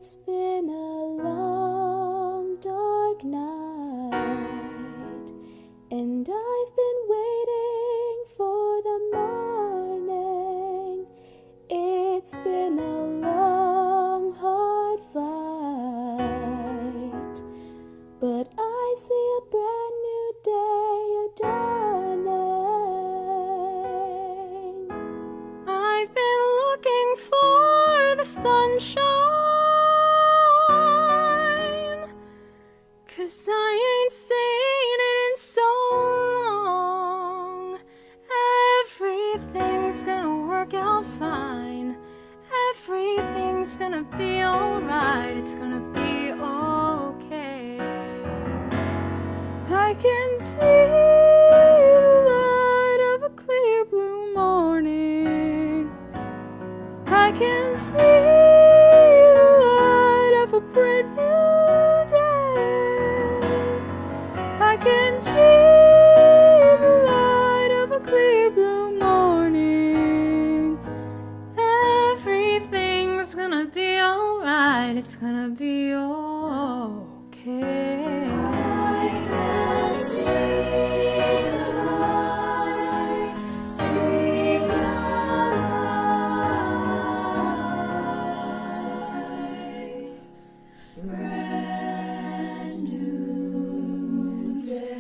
It's been a long, dark night, and I've been waiting for the morning. It's been a long, hard fight, but I see a brand new day dawning. I've been looking for the sunshine, 'cause I ain't seen it in so long. Everything's gonna work out fine. Everything's gonna be alright. It's gonna be okay. I can see the light of a clear blue morning. I can see the light of a brand new day. I can see the light of a clear blue morning. Everything's gonna be alright. It's gonna be okay. I can see the light, see the light. Brand new day.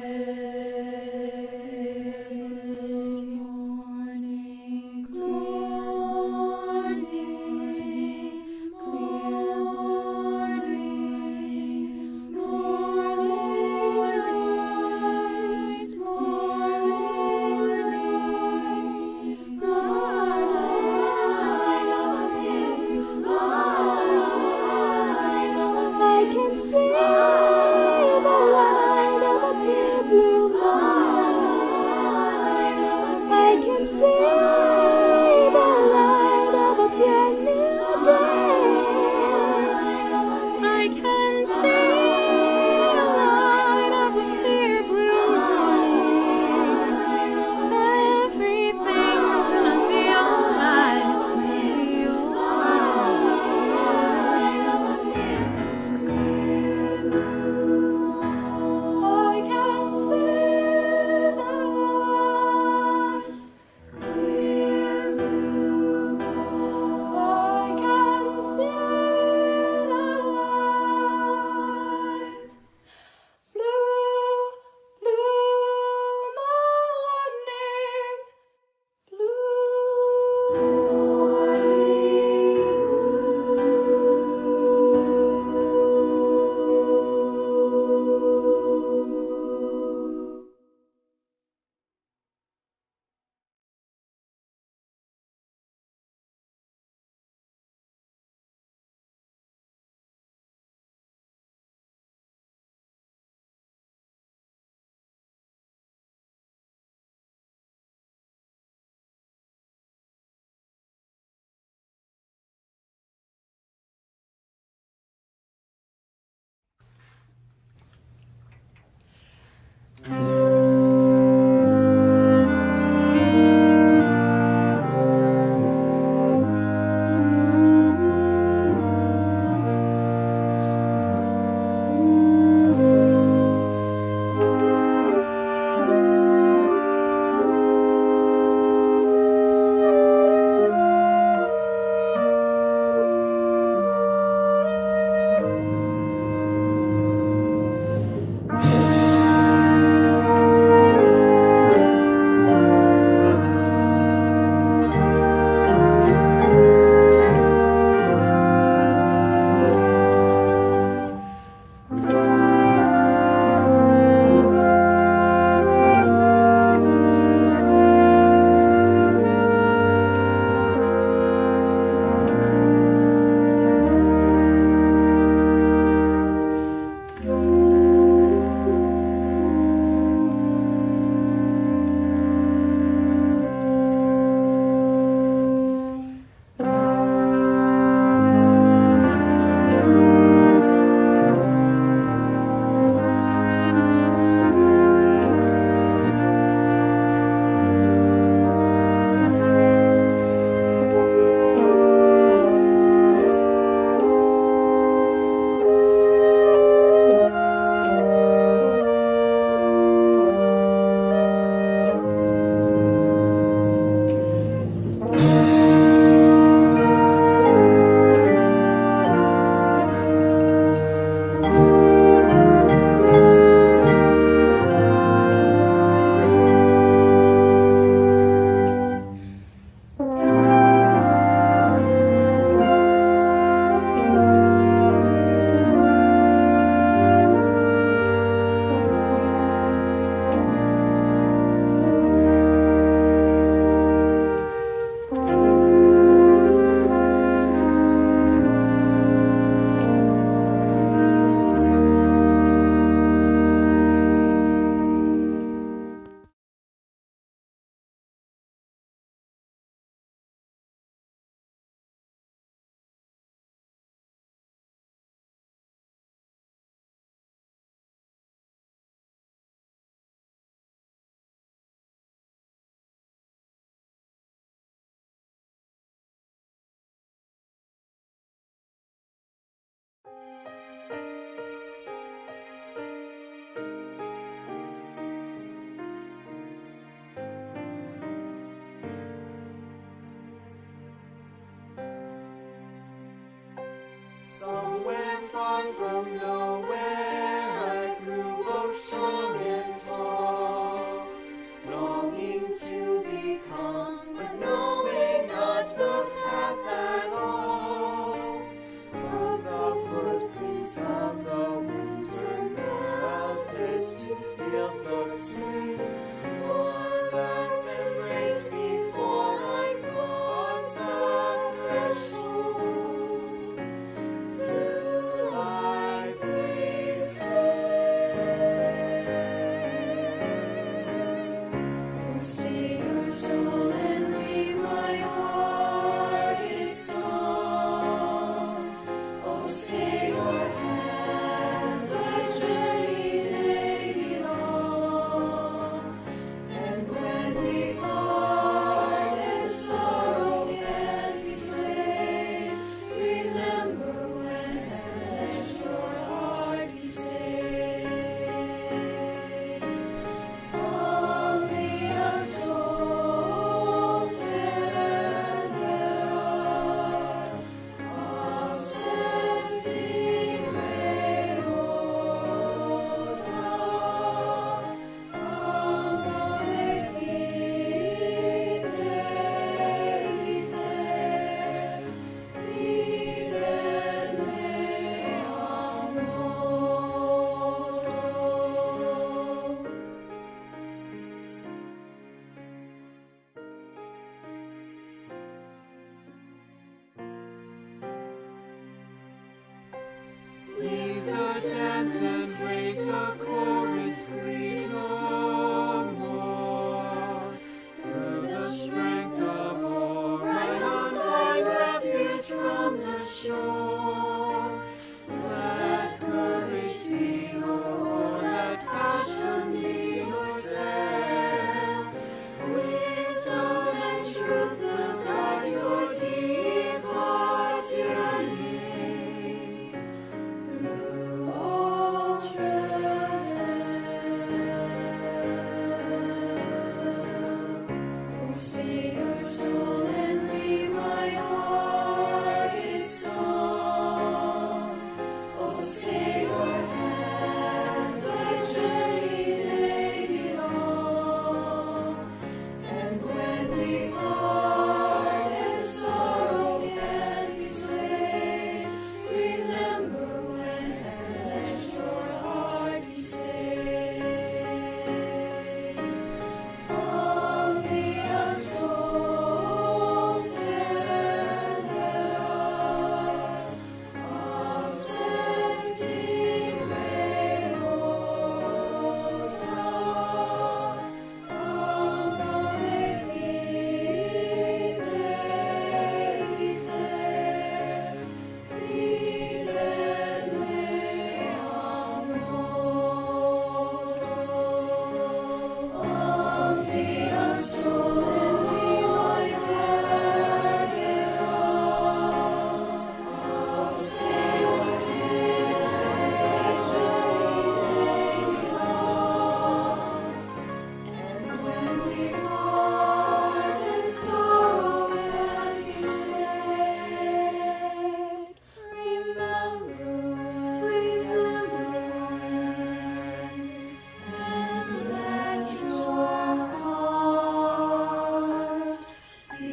Good morning, morning, clear morning, morning light, morning light, light of a pink light of a I can see the light of a clear blue morning. I can see the light of a brand new day. I can see the light of a clear blue morning. Everything's gonna be alright. It's gonna be alright. I can see the light. from nowhere I grew both strong and tall, longing to become, but knowing not the path at all. But the footprints of the winter melted to fields of spring. One last embrace before I cross the threshold to life we oh, stay your soul and leave my heart its song. Oh, stay your hand, the journey may be long. And when we part and sorrow can't be stayed, remember when and let your heart be saved. All be a soul tempered of sensing ray mortal, although they feed daily tear, feeded may on mortal. Leave the dance and break the chorus, greed no more. Through the strength of war, I find refuge from the shore. Let courage be your oar, let passion be your sail. Wisdom and truth will guide your deep heart's yearning through all travail. Oh, stay your soul and leave my heart its song. Oh, stay your hand, the journey may be long. And when we part and sorrow can't be stayed, remember when and let your heart be saved. All be a soul tempered of sensing ray mortal, although they feed daily tear, feeded may on mortal. Oh, see a soul and we might have its song. Oh, stay within the journey may be long. And when we part and sorrow can't be stayed, remember when, and let your heart be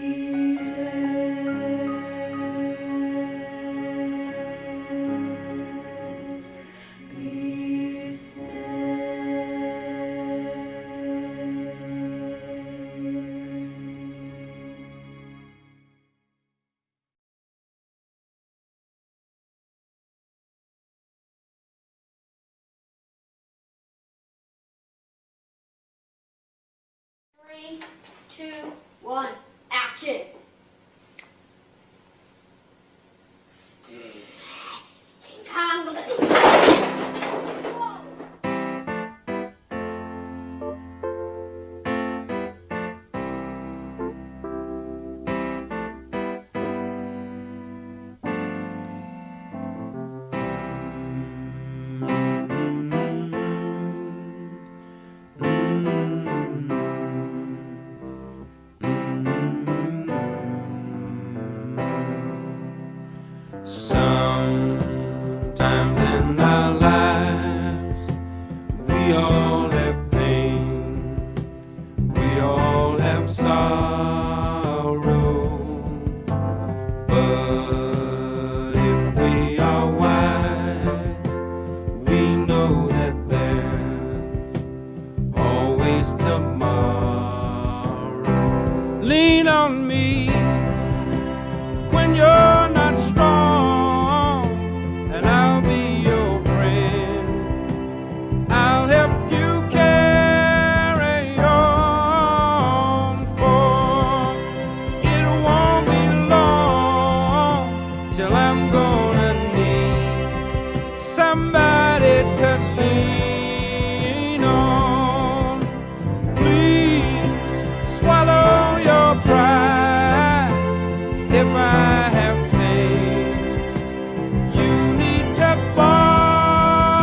Three, two, one, action! lean on me when you're not strong, and I'll be your friend. I'll help you carry on, for it won't be long till I'm gonna need somebody to lean on. Please swallow your pride if I have faith. You need to borrow,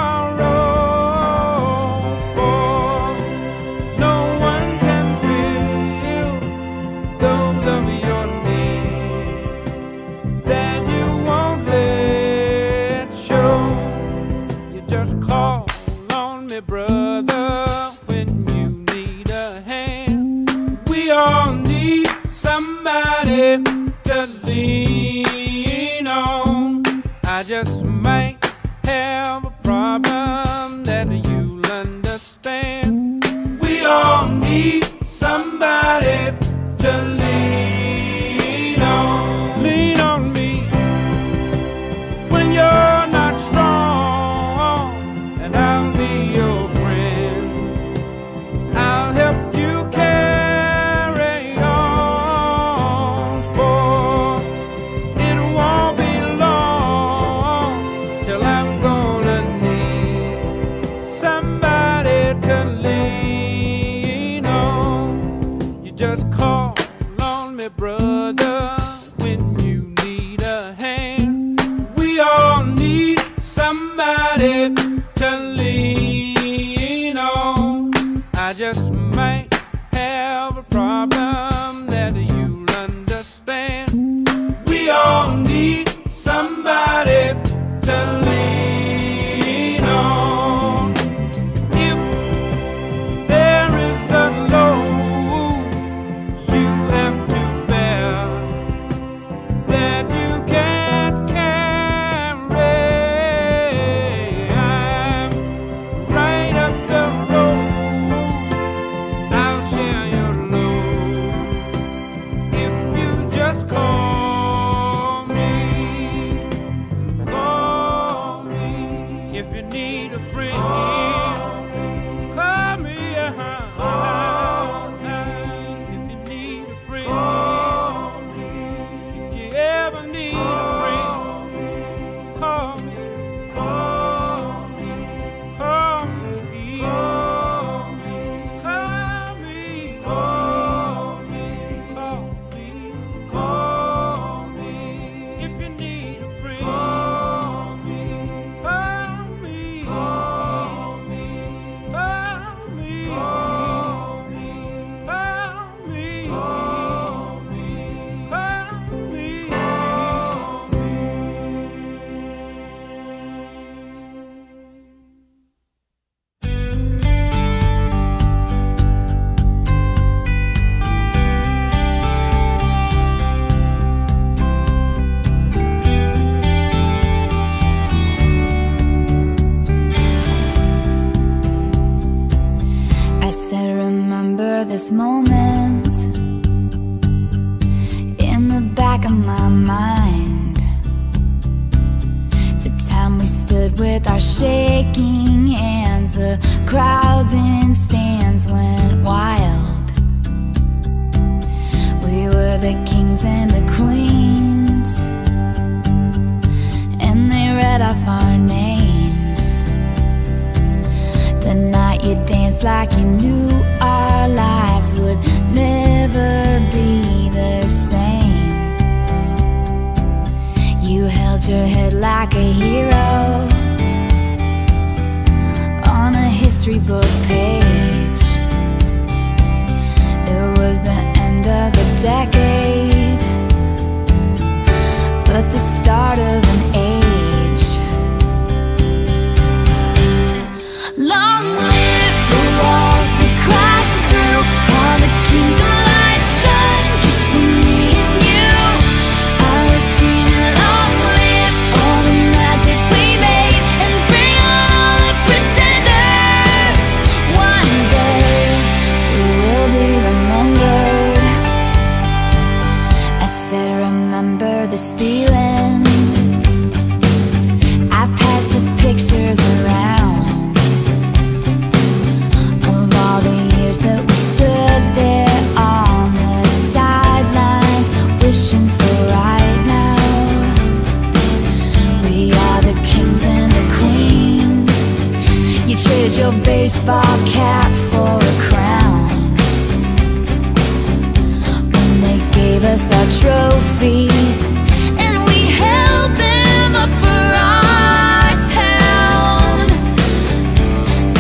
for no one can fill those of your needs that you won't let show. You just call on me, brother, when you need a hand. We all need somebody to lean on. I just might have a problem that you'll understand. We all need somebody to lean on. Lean on me when you're not strong, and I'll be your friend. I'll help you carry on, for it won't be long till I'm gonna need somebody to lean on. You just call on me, brother, when you need a hand. We all need somebody to lean on. I just might have a problem that you'll understand. We all need somebody to lean on. If there is a load you have to bear that you can't carry, I'm right up the road. I'll share your load if you just call me. Call me if you need a friend. Call me, if you need a friend. If you ever need a friend, call me. Call me. Call me. Call me. Call me. Call me. Call me. Call me. If you need a friend, call me. Call me. Call me. Call me. Call me. Call me. Call me. Call me. I said, remember this moment in the back of my mind. The time we stood with our shaking hands, the crowds in stands went wild. We were the kings and the queens, and they read off our names. The night you danced like you knew our lives would never be the same. You held your head like a hero on a history book page. It was the end of a decade, but the start of an age. Long live the walls we crashed through, all the kingdom lights shine just for me and you. I was screaming, long live all the magic we made, and bring on all the pretenders. One day we will be remembered this feeling. I pass the pictures around of all the years that we stood there on the sidelines, wishing for right now. We are the kings and the queens. You traded your baseball cap for a crown when they gave us our trophies, and we held them up for our town.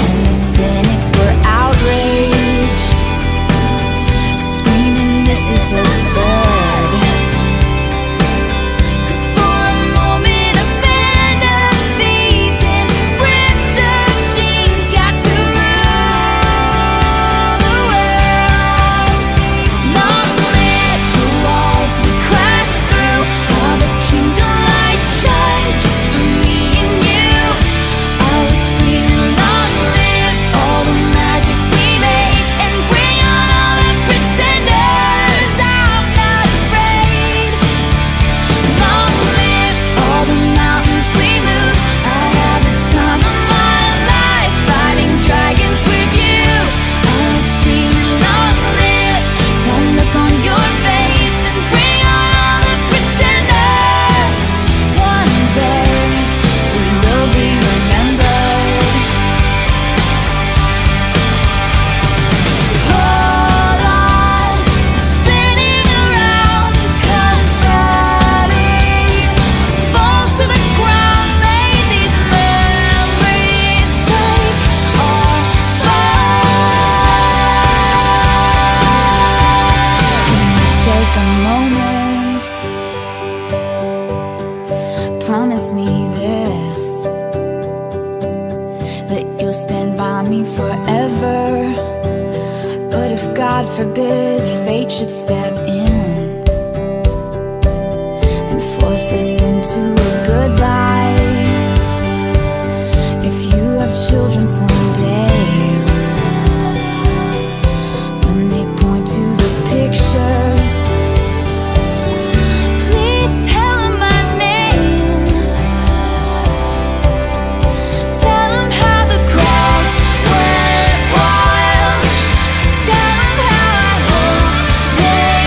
And the cynics were outraged, screaming, "This is absurd." 'Cause for a moment a band of thieves in ripped up jeans got to rule the world. Long live the walls we crashed through, all the kingdom lights shine just for me and you. I was screaming, long live all the magic we made, and bring on all the pretenders. I'm not afraid. Long live all the mountains we moved. I had the time of my life fighting dragons with you. I was screaming, long live that look on your face, and bring on all the pretenders. One day we will be remembered. Hold on to spinning around, confetti falls to the ground. May these memories break or fall. Can you take a moment? Promise me this, that you'll stand by me forever. But if God forbid fate should step in and force us into a goodbye, if you have children someday, when they point to the pictures, please tell them my name. Tell them how the crowds went wild. Tell them how I hope they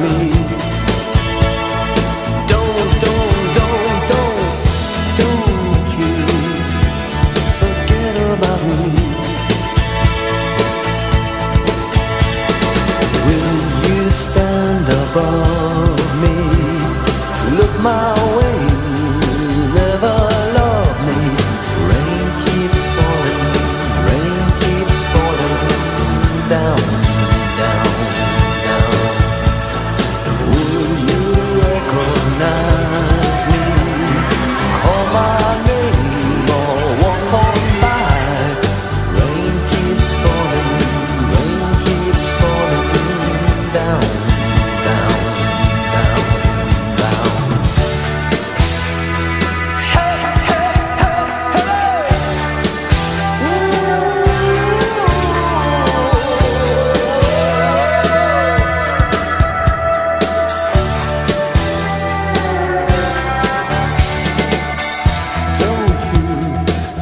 me. Don't you forget about me. Will you stand above me? Look my way, never love me. Rain keeps falling down, down, down. Will you recognize me? Call my name or walk on by. Rain keeps falling down, down, down, down. Hey, hey, hey, hey! Don't you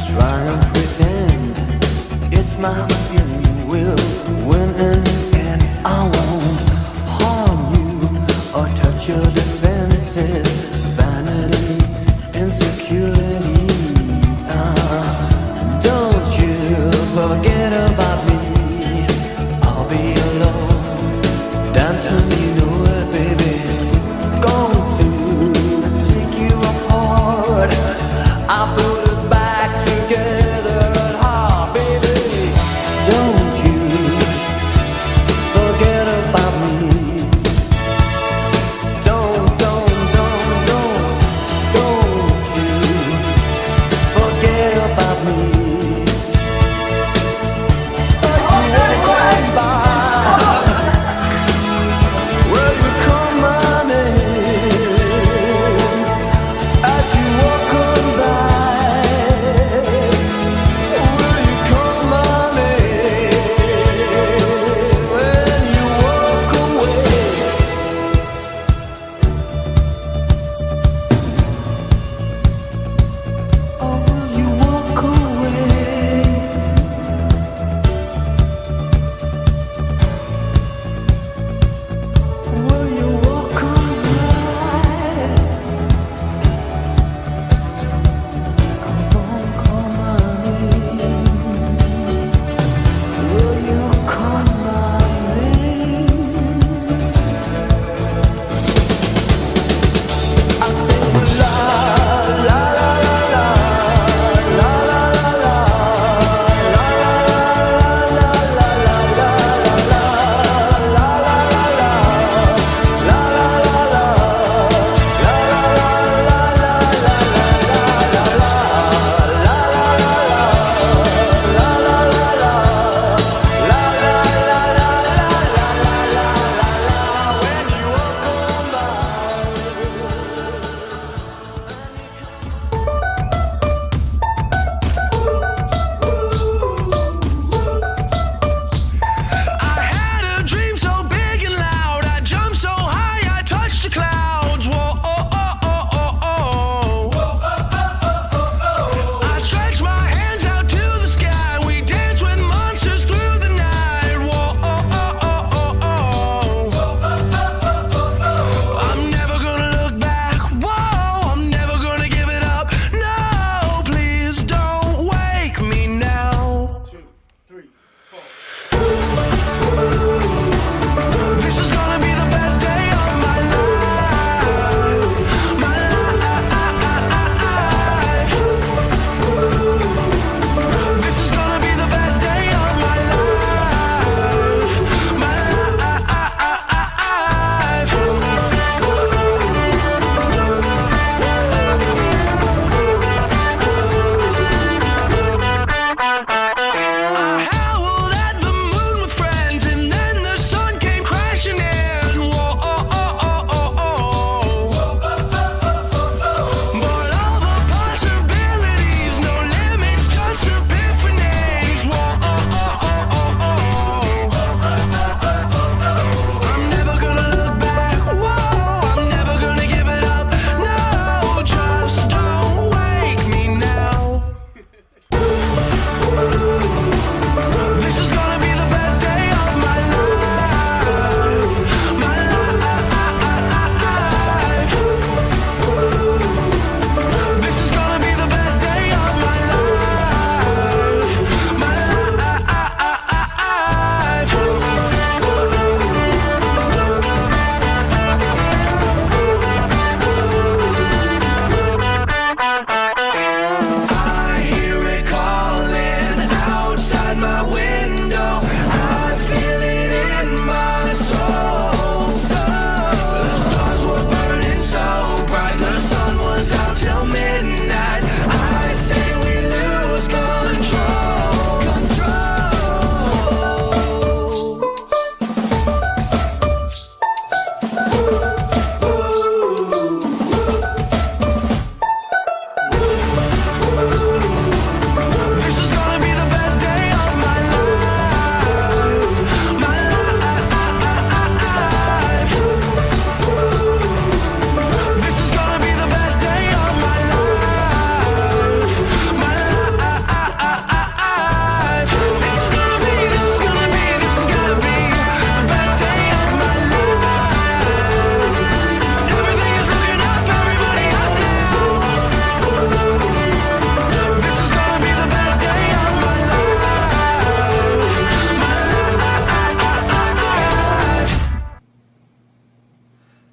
try and pretend it's my feeling will win in the end. I won't harm you or touch your defenses. Vanity, insecurity. Don't you forget about me. I'll be alone, dancing, you know it, baby. Going to take you apart. I put us back together at heart, baby. Don't you forget about me. Don't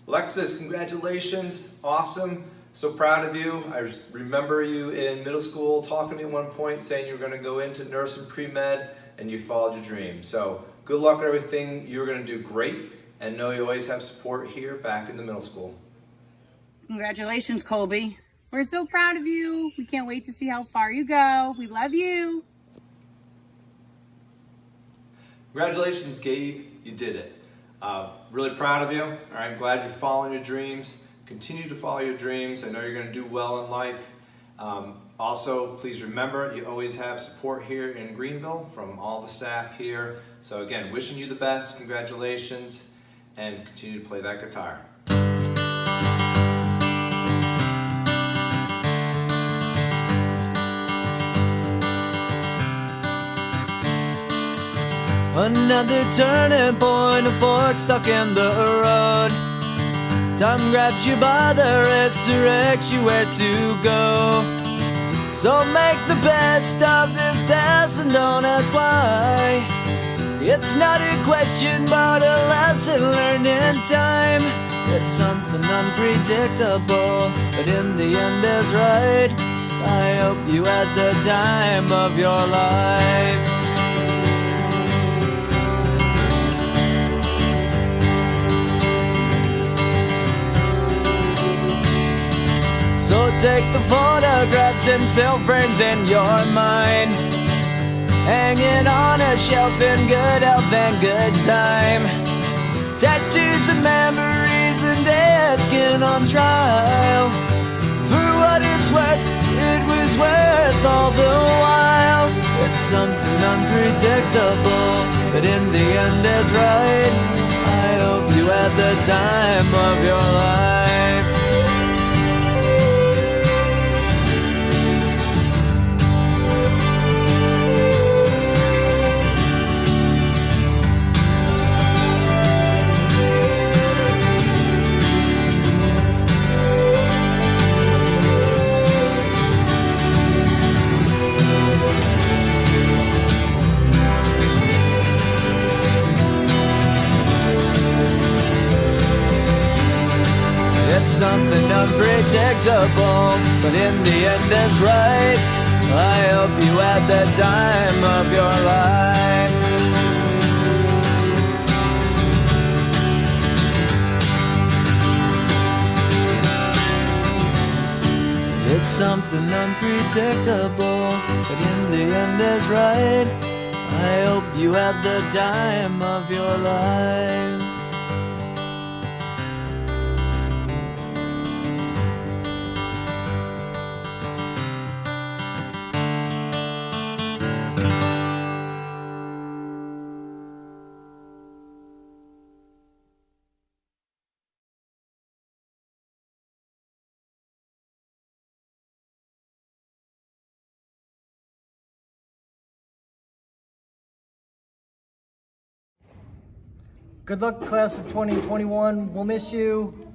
Alexis, congratulations, awesome. So proud of you. I remember you in middle school talking to me at one point saying you were going to go into nurse and pre-med and you followed your dream. So good luck with everything. You're going to do great and know you always have support here back in the middle school. Congratulations, Colby. We're so proud of you. We can't wait to see how far you go. We love you. Congratulations, Gabe. You did it. Really proud of you. All right, I'm glad you're following your dreams. Continue to follow your dreams. I know you're going to do well in life. Also, please remember, you always have support here in Greenville from all the staff here. So again, wishing you the best. Congratulations, and continue to play that guitar. Another turning point, a fork stuck in the road. Time grabs you by the wrist, directs you where to go. So make the best of this test and don't ask why. It's not a question but a lesson learned in time. It's something unpredictable, but in the end is right. I hope you had the time of your life. So take the photographs and still frames in your mind, hanging on a shelf in good health and good time. Tattoos of memories and dead skin on trial. For what it's worth, it was worth all the while. It's something unpredictable, but in the end is right. I hope you had the time of your life. Something unpredictable, but in the end it's right. I hope you had the time of your life. It's something unpredictable, but in the end is right. I hope you had the time of your life. Good luck, class of 2021. We'll miss you.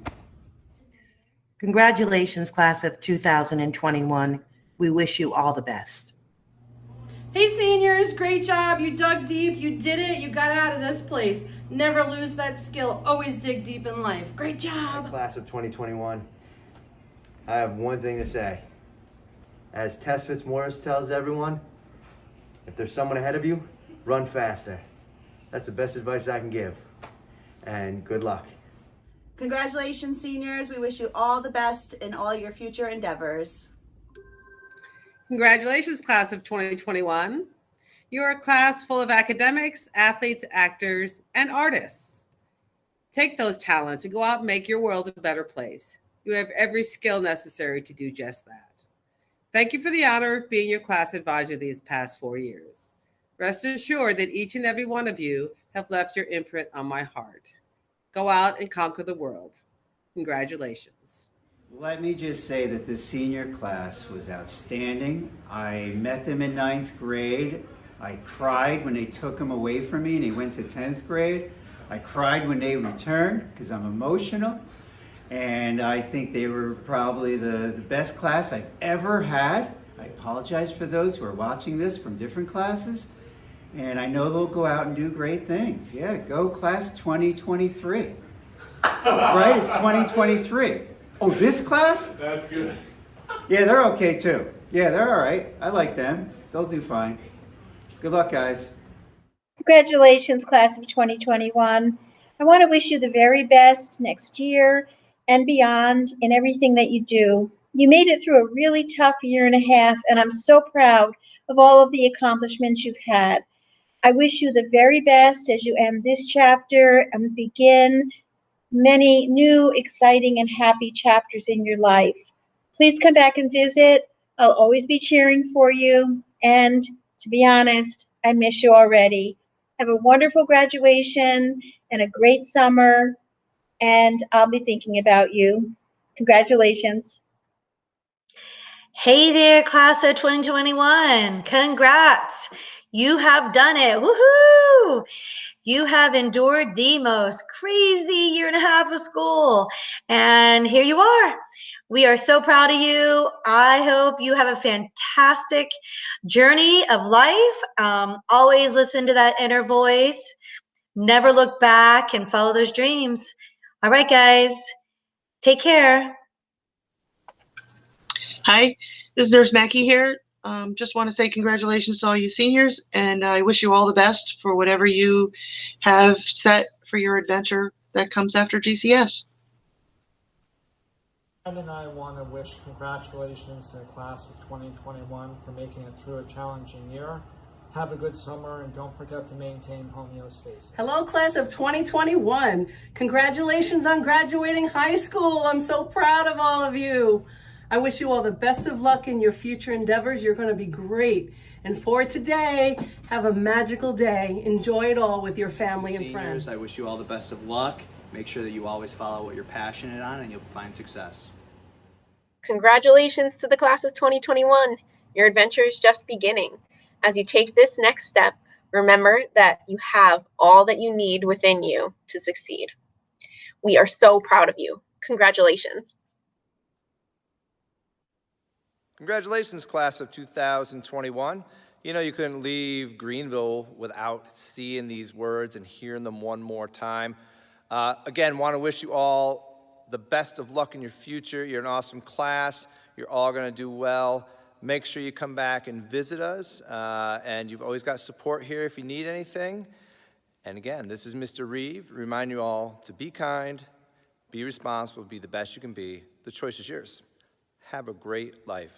Congratulations, class of 2021. We wish you all the best. Hey seniors, great job. You dug deep, you did it, you got out of this place. Never lose that skill, always dig deep in life. Great job. Class of 2021, I have one thing to say. As Tess Fitzmaurice tells everyone, if there's someone ahead of you, run faster. That's the best advice I can give. And good luck. Congratulations, seniors. We wish you all the best in all your future endeavors. Congratulations, class of 2021. You're a class full of academics, athletes, actors, and artists. Take those talents and go out and make your world a better place. You have every skill necessary to do just that. Thank you for the honor of being your class advisor these past 4 years. Rest assured that each and every one of you have left your imprint on my heart. Go out and conquer the world. Congratulations. Let me just say that this senior class was outstanding. I met them in 9th grade. I cried when they took him away from me and he went to 10th grade. I cried when they returned because I'm emotional. And I think they were probably the best class I've ever had. I apologize for those who are watching this from different classes. And I know they'll go out and do great things. Yeah, go class 2023. right? It's 2023. Oh, this class? That's good. Yeah, they're okay too. Yeah, they're all right. I like them. They'll do fine. Good luck, guys. Congratulations, class of 2021. I want to wish you the very best next year and beyond in everything that you do. You made it through a really tough year and a half, and I'm so proud of all of the accomplishments you've had. I wish you the very best as you end this chapter and begin many new, exciting, and happy chapters in your life. Please come back and visit. I'll always be cheering for you. And to be honest, I miss you already. Have a wonderful graduation and a great summer. And I'll be thinking about you. Congratulations. Hey there, class of 2021. Congrats. You have done it. Woohoo! You have endured the most crazy year and a half of school. And here you are. We are so proud of you. I hope you have a fantastic journey of life. Always listen to that inner voice. Never look back and follow those dreams. All right, guys. Take care. Hi, this is Nurse Mackie here. Just want to say congratulations to all you seniors, and I wish you all the best for whatever you have set for your adventure that comes after GCS. Ed and I want to wish congratulations to the class of 2021 for making it through a challenging year. Have a good summer, and don't forget to maintain homeostasis. Hello, class of 2021. Congratulations on graduating high school. I'm so proud of all of you. I wish you all the best of luck in your future endeavors. You're going to be great. And for today, have a magical day. Enjoy it all with your family and friends. Seniors, I wish you all the best of luck. Make sure that you always follow what you're passionate on and you'll find success. Congratulations to the class of 2021. Your adventure is just beginning. As you take this next step, remember that you have all that you need within you to succeed. We are so proud of you. Congratulations. Congratulations, class of 2021. You know, you couldn't leave Greenville without seeing these words and hearing them one more time. Again, want to wish you all the best of luck in your future. You're an awesome class. You're all going to do well. Make sure you come back and visit us. And you've always got support here if you need anything. And again, this is Mr. Reeve. Remind you all to be kind, be responsible, be the best you can be. The choice is yours. Have a great life.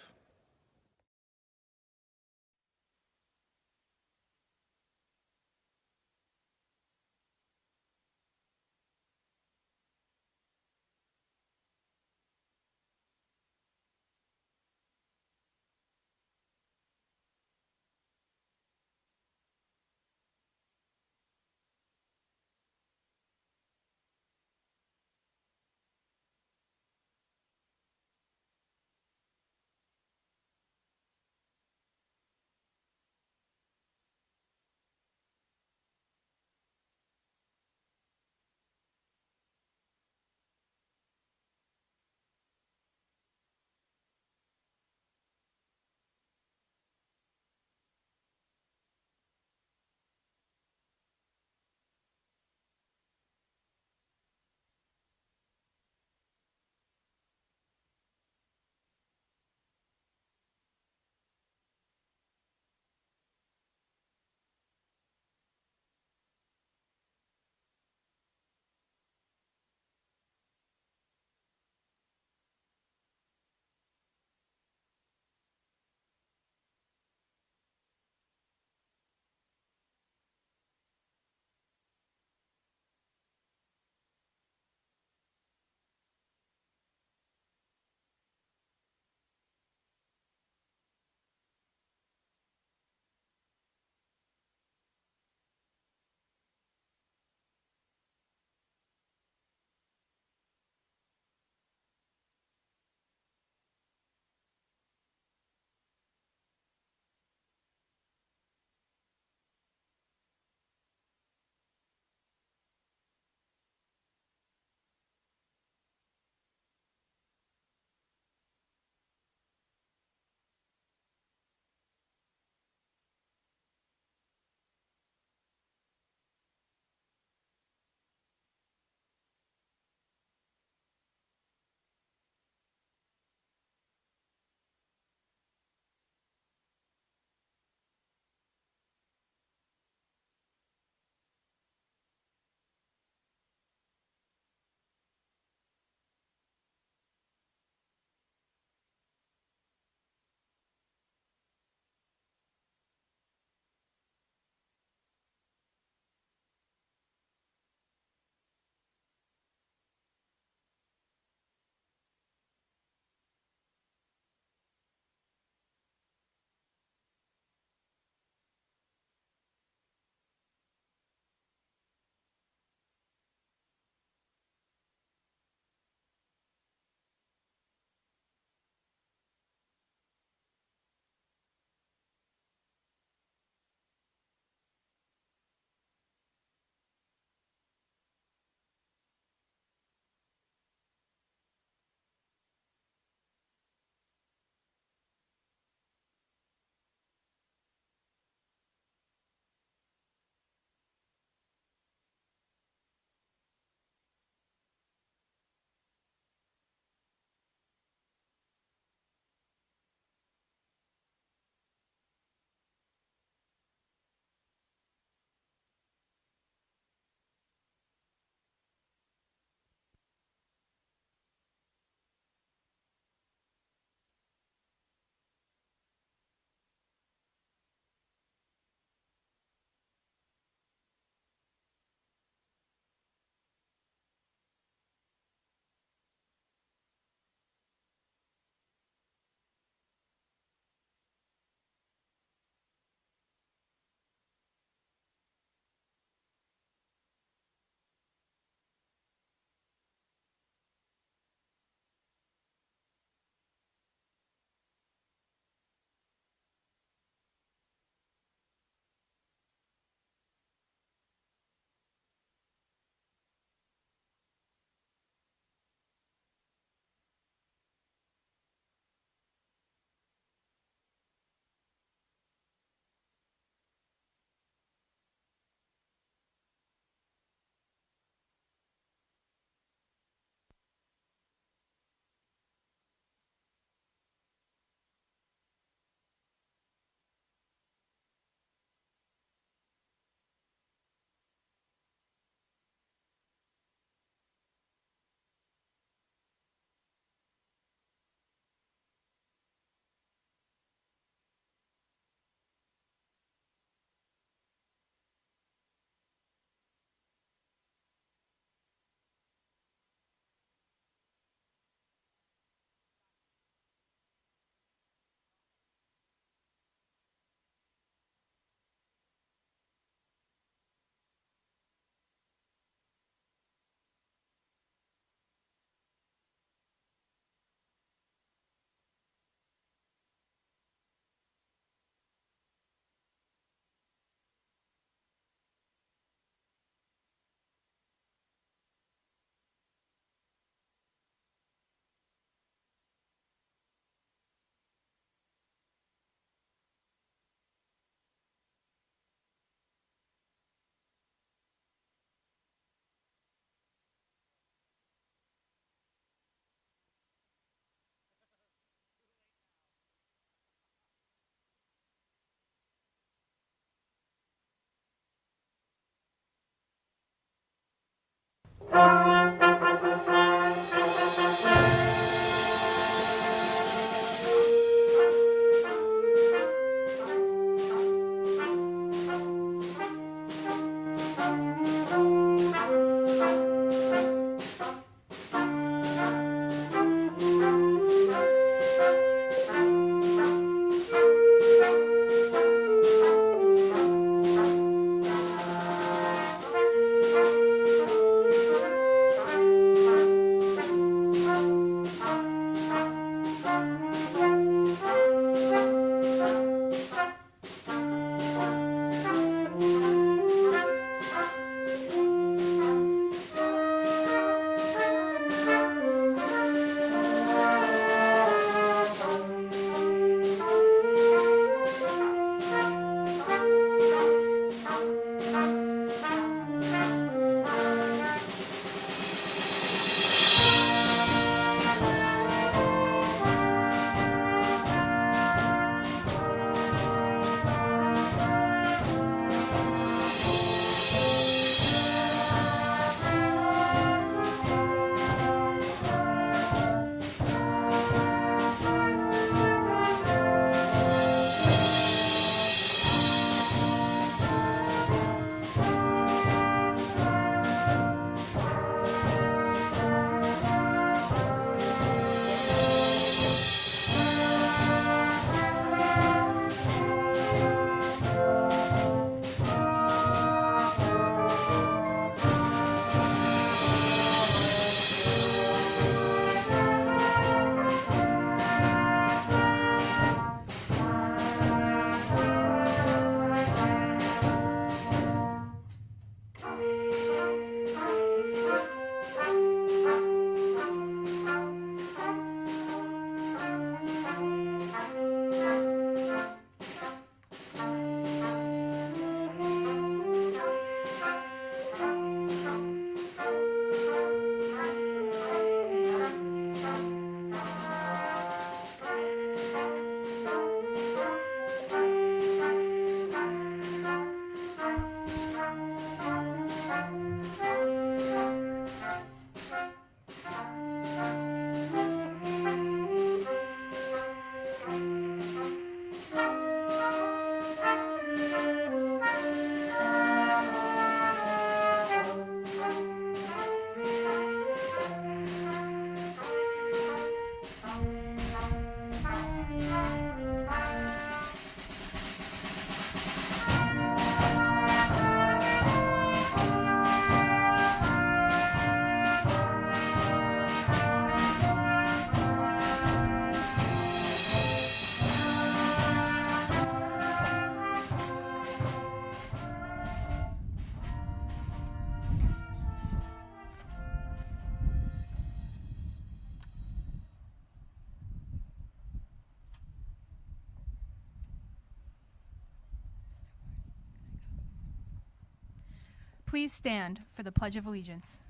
Please stand for the Pledge of Allegiance.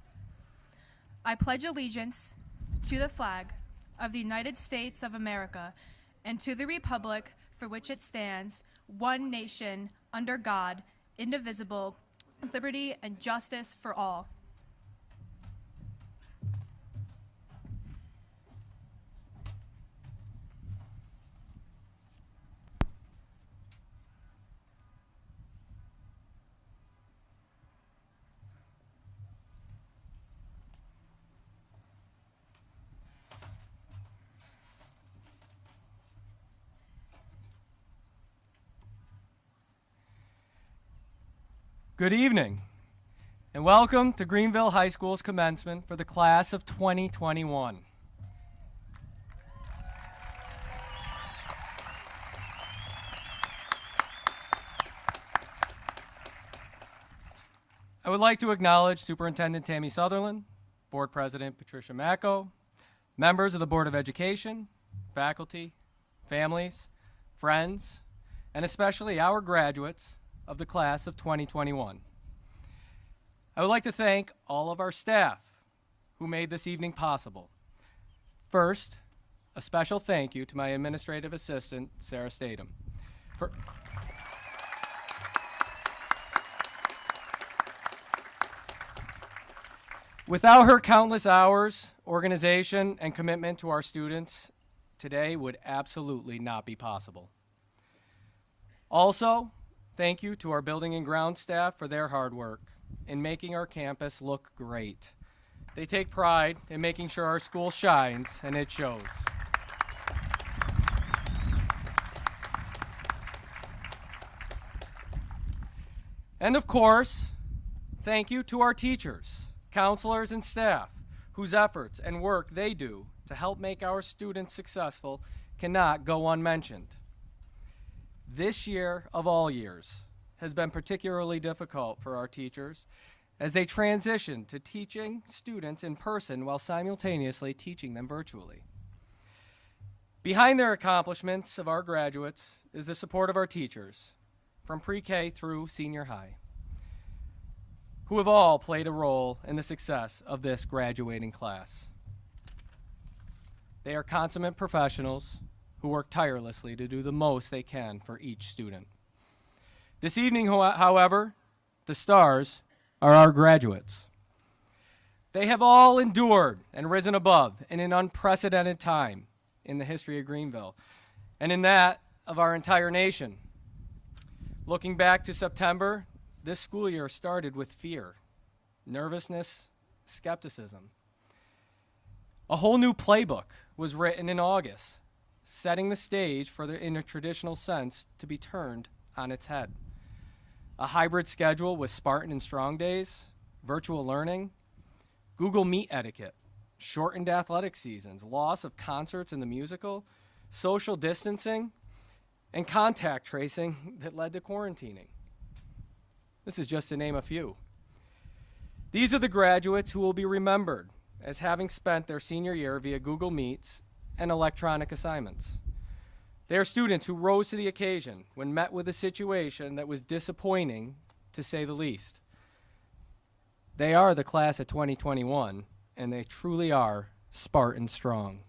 I pledge allegiance to the flag of the United States of America and to the republic for which it stands, one nation, under God, indivisible, with liberty and justice for all. Good evening, and welcome to Greenville High School's commencement for the class of 2021. I would like to acknowledge Superintendent Tammy Sutherland, Board President Patricia Macco, members of the Board of Education, faculty, families, friends, and especially our graduates of the class of 2021. I would like to thank all of our staff who made this evening possible. First, a special thank you to my administrative assistant, Sarah Statham. Without her countless hours, organization, and commitment to our students, today would absolutely not be possible. Also, thank you to our building and ground staff for their hard work in making our campus look great. They take pride in making sure our school shines, and it shows. And of course, thank you to our teachers, counselors, and staff whose efforts and work they do to help make our students successful cannot go unmentioned. This year of all years has been particularly difficult for our teachers as they transition to teaching students in person while simultaneously teaching them virtually. Behind their accomplishments of our graduates is the support of our teachers from pre-K through senior high, who have all played a role in the success of this graduating class. They are consummate professionals who work tirelessly to do the most they can for each student. This evening, however, the stars are our graduates. They have all endured and risen above in an unprecedented time in the history of Greenville and in that of our entire nation. Looking back to September, this school year started with fear, nervousness, skepticism. A whole new playbook was written in August, setting the stage for the, in a traditional sense, to be turned on its head. A hybrid schedule with Spartan and Strong days, virtual learning, Google Meet etiquette, shortened athletic seasons, loss of concerts in the musical, social distancing, and contact tracing that led to quarantining. This is just to name a few. These are the graduates who will be remembered as having spent their senior year via Google Meets and electronic assignments. They are students who rose to the occasion when met with a situation that was disappointing, to say the least. They are the class of 2021, and they truly are Spartan strong.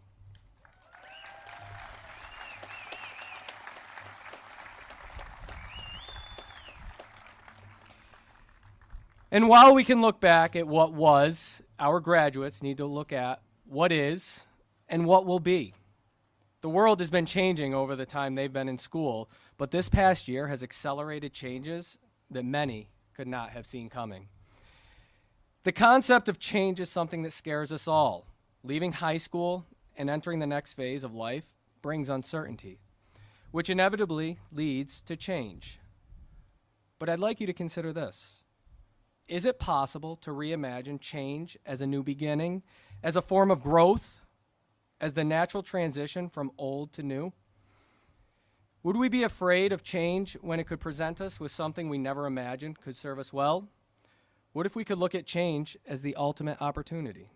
And while we can look back at what was, our graduates need to look at what is and what will be. The world has been changing over the time they've been in school, but this past year has accelerated changes that many could not have seen coming. The concept of change is something that scares us all. Leaving high school and entering the next phase of life brings uncertainty, which inevitably leads to change. But I'd like you to consider this. Is it possible to reimagine change as a new beginning, as a form of growth, as the natural transition from old to new? Would we be afraid of change when it could present us with something we never imagined could serve us well? What if we could look at change as the ultimate opportunity?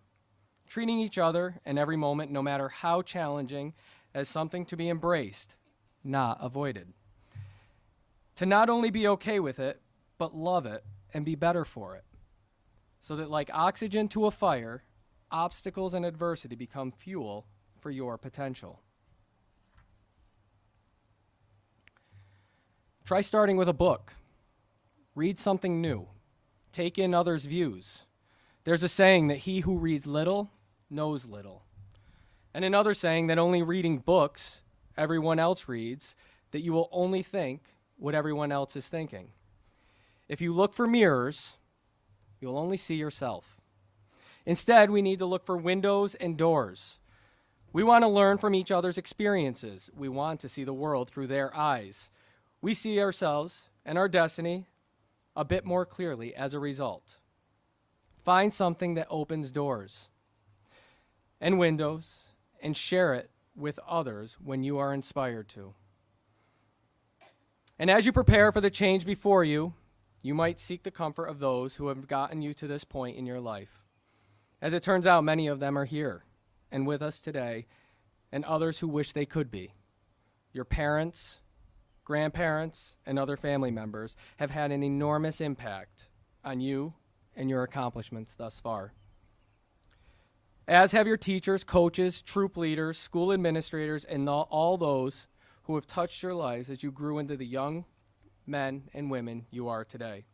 Treating each other and every moment, no matter how challenging, as something to be embraced, not avoided. To not only be okay with it, but love it and be better for it. So that like oxygen to a fire, obstacles and adversity become fuel for your potential. Try starting with a book. Read something new. Take in others' views. There's a saying that he who reads little knows little. And another saying that only reading books everyone else reads, that you will only think what everyone else is thinking. If you look for mirrors, you'll only see yourself. Instead, we need to look for windows and doors. We want to learn from each other's experiences. We want to see the world through their eyes. We see ourselves and our destiny a bit more clearly as a result. Find something that opens doors and windows and share it with others when you are inspired to. And as you prepare for the change before you, you might seek the comfort of those who have gotten you to this point in your life. As it turns out, many of them are here and with us today, and others who wish they could be. Your parents, grandparents, and other family members have had an enormous impact on you and your accomplishments thus far. As have your teachers, coaches, troop leaders, school administrators, and all those who have touched your lives as you grew into the young men and women you are today.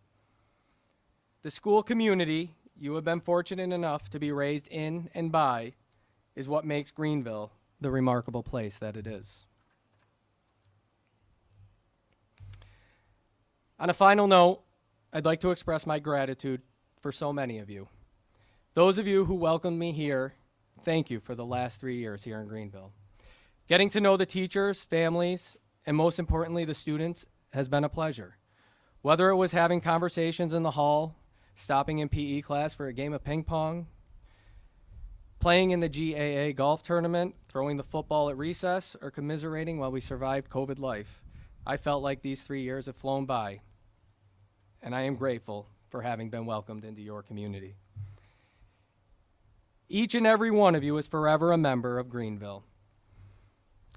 The school community you have been fortunate enough to be raised in and by is what makes Greenville the remarkable place that it is. On a final note, I'd like to express my gratitude for so many of you. Those of you who welcomed me here, thank you for the last 3 years here in Greenville. Getting to know the teachers, families, and most importantly, the students has been a pleasure. Whether it was having conversations in the hall, stopping in PE class for a game of ping pong, playing in the GAA golf tournament, throwing the football at recess, or commiserating while we survived COVID life, I felt like these 3 years have flown by, and I am grateful for having been welcomed into your community. Each and every one of you is forever a member of Greenville.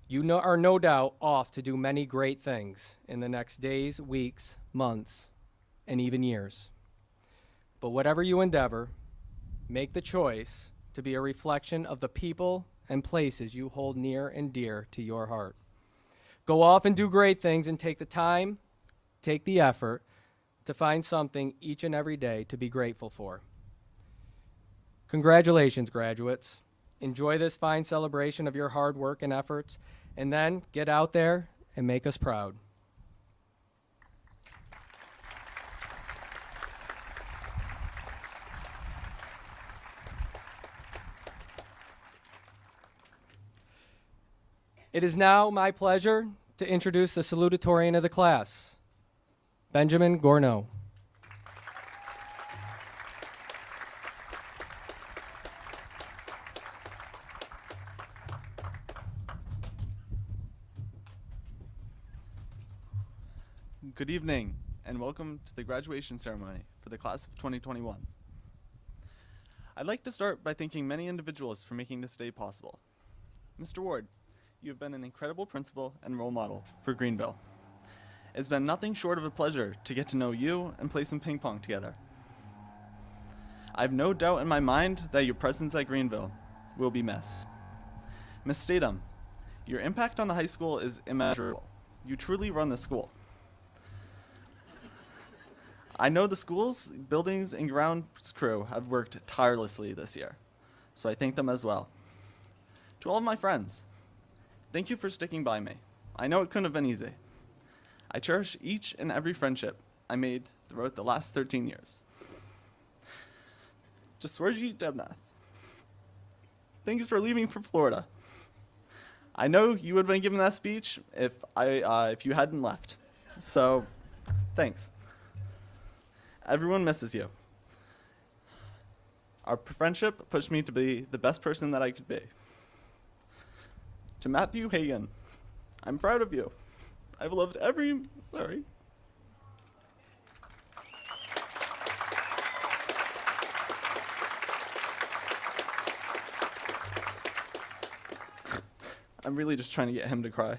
You are no doubt off to do many great things in the next days, weeks, months, and even years. But whatever you endeavor, make the choice to be a reflection of the people and places you hold near and dear to your heart. Go off and do great things and take the time, take the effort to find something each and every day to be grateful for. Congratulations, graduates. Enjoy this fine celebration of your hard work and efforts, and then get out there and make us proud. It is now my pleasure to introduce the salutatorian of the class, Benjamin Gourneau. Good evening, and welcome to the graduation ceremony for the class of 2021. I'd like to start by thanking many individuals for making this day possible. Mr. Ward, you have been an incredible principal and role model for Greenville. It's been nothing short of a pleasure to get to know you and play some ping pong together. I have no doubt in my mind that your presence at Greenville will be missed. Ms. Statham, your impact on the high school is immeasurable. You truly run the school. I know the school's buildings and grounds crew have worked tirelessly this year, so I thank them as well. To all of my friends, thank you for sticking by me. I know it couldn't have been easy. I cherish each and every friendship I made throughout the last 13 years. To Swarji Debnath, thanks for leaving for Florida. I know you would have been given that speech if you hadn't left, so thanks. Everyone misses you. Our friendship pushed me to be the best person that I could be. To Matthew Hagan, I'm proud of you. I've loved sorry. I'm really just trying to get him to cry.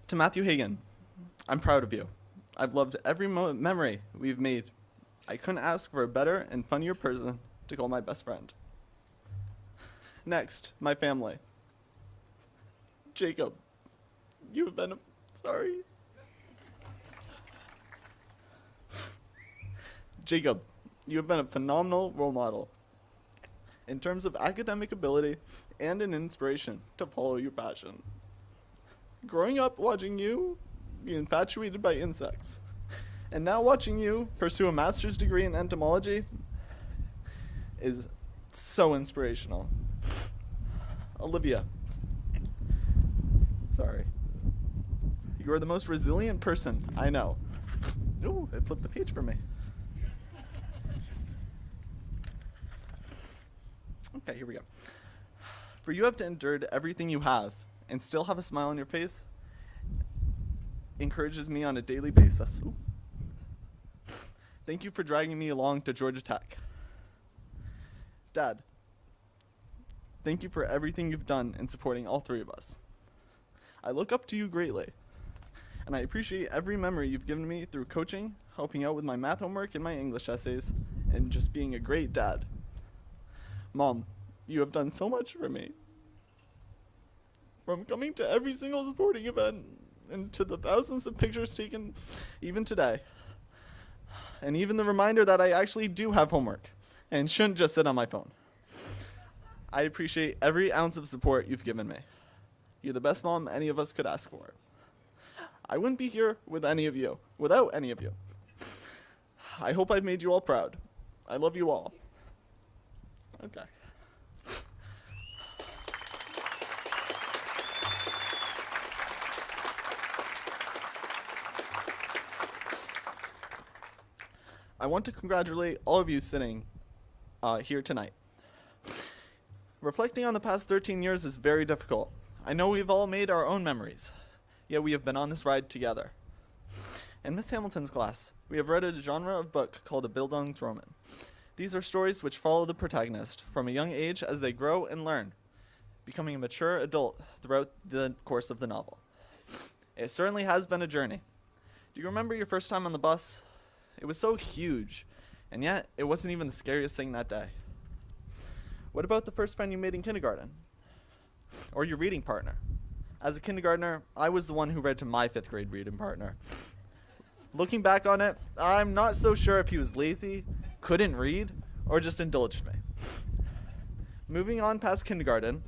To Matthew Hagan, I'm proud of you. I've loved every memory we've made. I couldn't ask for a better and funnier person to call my best friend. Next, my family. Jacob, you have been Jacob, you have been a phenomenal role model in terms of academic ability and an inspiration to follow your passion. Growing up watching you be infatuated by insects, and now watching you pursue a master's degree in entomology is so inspirational. Olivia, sorry. You are the most resilient person I know. Ooh, it flipped the page for me. Okay, here we go. For you have to endure everything you have and still have a smile on your face encourages me on a daily basis. Ooh. Thank you for dragging me along to Georgia Tech. Dad, thank you for everything you've done in supporting all three of us. I look up to you greatly, and I appreciate every memory you've given me through coaching, helping out with my math homework and my English essays, and just being a great dad. Mom, you have done so much for me. From coming to every single sporting event and to the thousands of pictures taken even today. And even the reminder that I actually do have homework and shouldn't just sit on my phone. I appreciate every ounce of support you've given me. You're the best mom any of us could ask for. I wouldn't be here without any of you. I hope I've made you all proud. I love you all. Okay. I want to congratulate all of you sitting here tonight. Reflecting on the past 13 years is very difficult. I know we've all made our own memories, yet we have been on this ride together. In Miss Hamilton's class, we have read a genre of book called a Bildungsroman. These are stories which follow the protagonist from a young age as they grow and learn, becoming a mature adult throughout the course of the novel. It certainly has been a journey. Do you remember your first time on the bus? It was so huge, and yet it wasn't even the scariest thing that day. What about the first friend you made in kindergarten? Or your reading partner? As a kindergartner, I was the one who read to my 5th grade reading partner. Looking back on it, I'm not so sure if he was lazy, couldn't read, or just indulged me. Moving on past kindergarten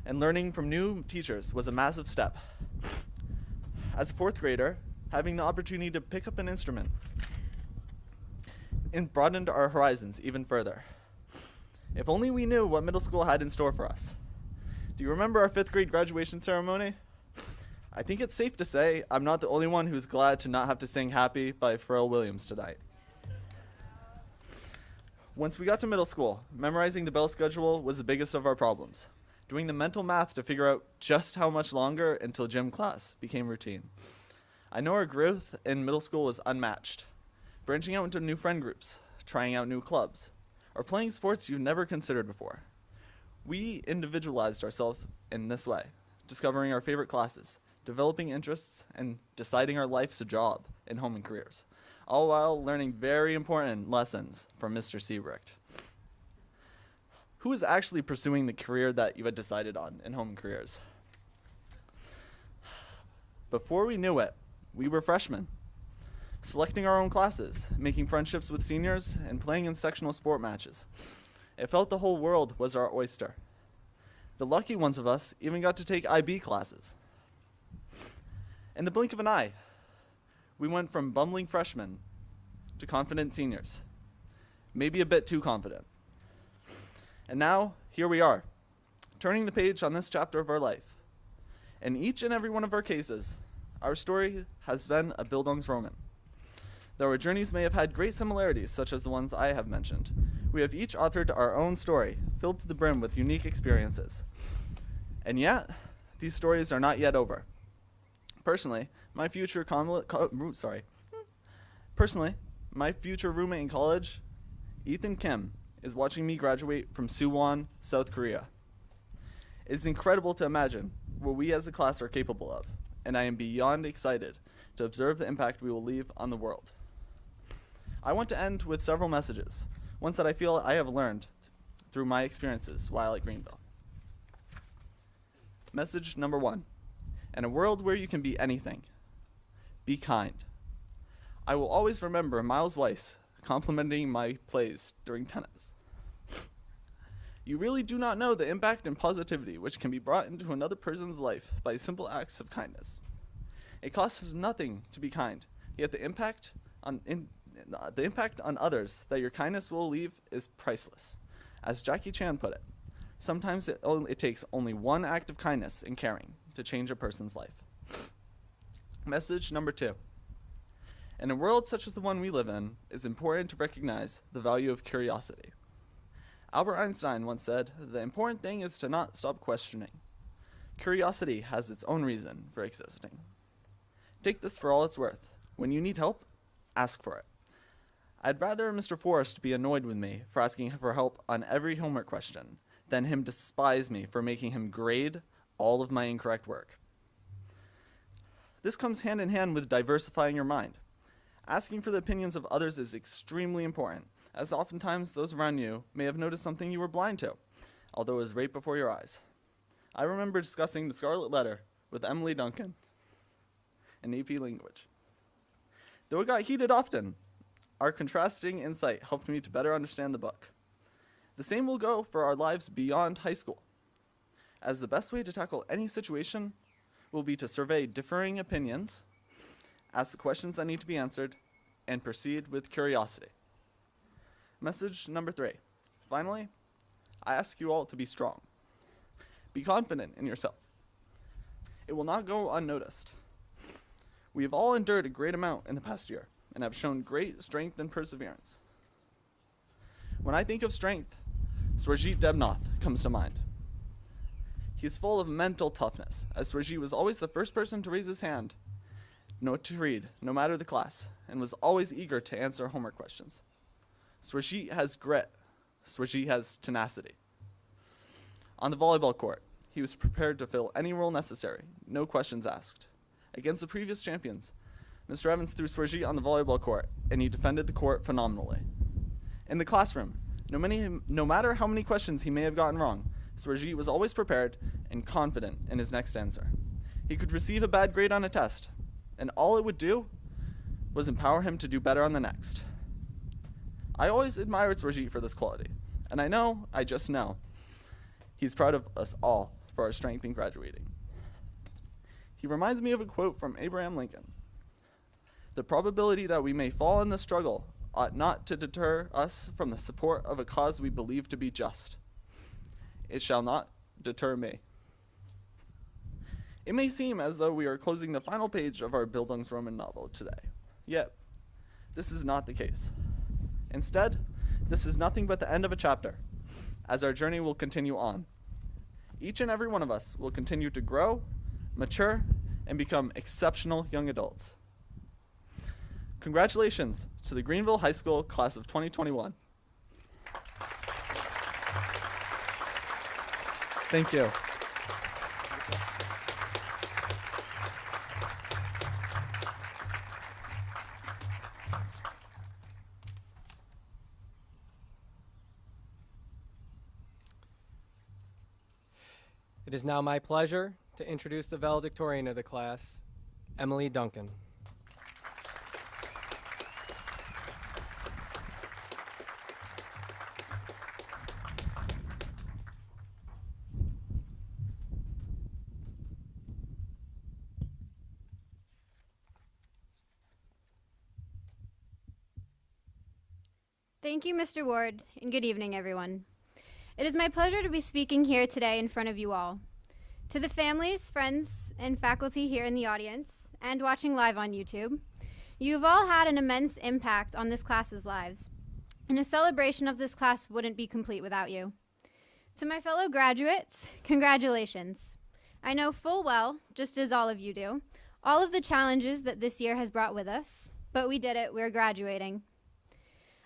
and learning from new teachers was a massive step. As a 4th grader, having the opportunity to pick up an instrument and broadened our horizons even further. If only we knew what middle school had in store for us. Do you remember our 5th grade graduation ceremony? I think it's safe to say I'm not the only one who's glad to not have to sing Happy by Pharrell Williams tonight. Once we got to middle school, memorizing the bell schedule was the biggest of our problems. Doing the mental math to figure out just how much longer until gym class became routine. I know our growth in middle school was unmatched. Branching out into new friend groups, trying out new clubs, or playing sports you've never considered before. We individualized ourselves in this way, discovering our favorite classes, developing interests, and deciding our life's a job in home and careers, all while learning very important lessons from Mr. Siebricht. Who is actually pursuing the career that you had decided on in home and careers? Before we knew it, we were freshmen, selecting our own classes, making friendships with seniors, and playing in sectional sport matches. It felt the whole world was our oyster. The lucky ones of us even got to take IB classes. In the blink of an eye, we went from bumbling freshmen to confident seniors, maybe a bit too confident. And now, here we are, turning the page on this chapter of our life. In each and every one of our cases, our story has been a Bildungsroman. Though our journeys may have had great similarities, such as the ones I have mentioned, we have each authored our own story, filled to the brim with unique experiences. And yet, these stories are not yet over. Personally, my future roommate in college, Ethan Kim, is watching me graduate from Suwon, South Korea. It's incredible to imagine what we as a class are capable of, and I am beyond excited to observe the impact we will leave on the world. I want to end with several messages, ones that I feel I have learned through my experiences while at Greenville. Message number 1. In a world where you can be anything, be kind. I will always remember Miles Weiss complimenting my plays during tennis. You really do not know the impact and positivity which can be brought into another person's life by simple acts of kindness. It costs nothing to be kind, yet the impact on others that your kindness will leave is priceless. As Jackie Chan put it, sometimes it takes only one act of kindness and caring to change a person's life. Message number 2. In a world such as the one we live in, it's important to recognize the value of curiosity. Albert Einstein once said, "The important thing is to not stop questioning." Curiosity has its own reason for existing. Take this for all it's worth. When you need help, ask for it. I'd rather Mr. Forrest be annoyed with me for asking for help on every homework question than him despise me for making him grade all of my incorrect work. This comes hand in hand with diversifying your mind. Asking for the opinions of others is extremely important, as oftentimes those around you may have noticed something you were blind to, although it was right before your eyes. I remember discussing The Scarlet Letter with Emily Duncan in AP Language. Though it got heated often, our contrasting insight helped me to better understand the book. The same will go for our lives beyond high school, as the best way to tackle any situation will be to survey differing opinions, ask the questions that need to be answered, and proceed with curiosity. Message number 3. Finally, I ask you all to be strong. Be confident in yourself. It will not go unnoticed. We have all endured a great amount in the past year and have shown great strength and perseverance. When I think of strength, Swarjeet Debnath comes to mind. He is full of mental toughness, as Swarjeet was always the first person to raise his hand, to read, no matter the class, and was always eager to answer homework questions. Swarjeet has grit. Swarjeet has tenacity. On the volleyball court, he was prepared to fill any role necessary, no questions asked. Against the previous champions, Mr. Evans threw Swarjeet on the volleyball court, and he defended the court phenomenally. In the classroom, no matter how many questions he may have gotten wrong, Swarjeet was always prepared and confident in his next answer. He could receive a bad grade on a test, and all it would do was empower him to do better on the next. I always admired Swarjeet for this quality, and I just know, he's proud of us all for our strength in graduating. He reminds me of a quote from Abraham Lincoln. The probability that we may fall in the struggle ought not to deter us from the support of a cause we believe to be just. It shall not deter me. It may seem as though we are closing the final page of our Bildungsroman novel today, yet this is not the case. Instead, this is nothing but the end of a chapter, as our journey will continue on. Each and every one of us will continue to grow, mature, and become exceptional young adults. Congratulations to the Greenville High School class of 2021. Thank you. It is now my pleasure to introduce the valedictorian of the class, Emily Duncan. Thank you, Mr. Ward, and good evening, everyone. It is my pleasure to be speaking here today in front of you all. To the families, friends, and faculty here in the audience and watching live on YouTube, you've all had an immense impact on this class's lives, and a celebration of this class wouldn't be complete without you. To my fellow graduates, congratulations. I know full well, just as all of you do, all of the challenges that this year has brought with us, but we did it, we're graduating.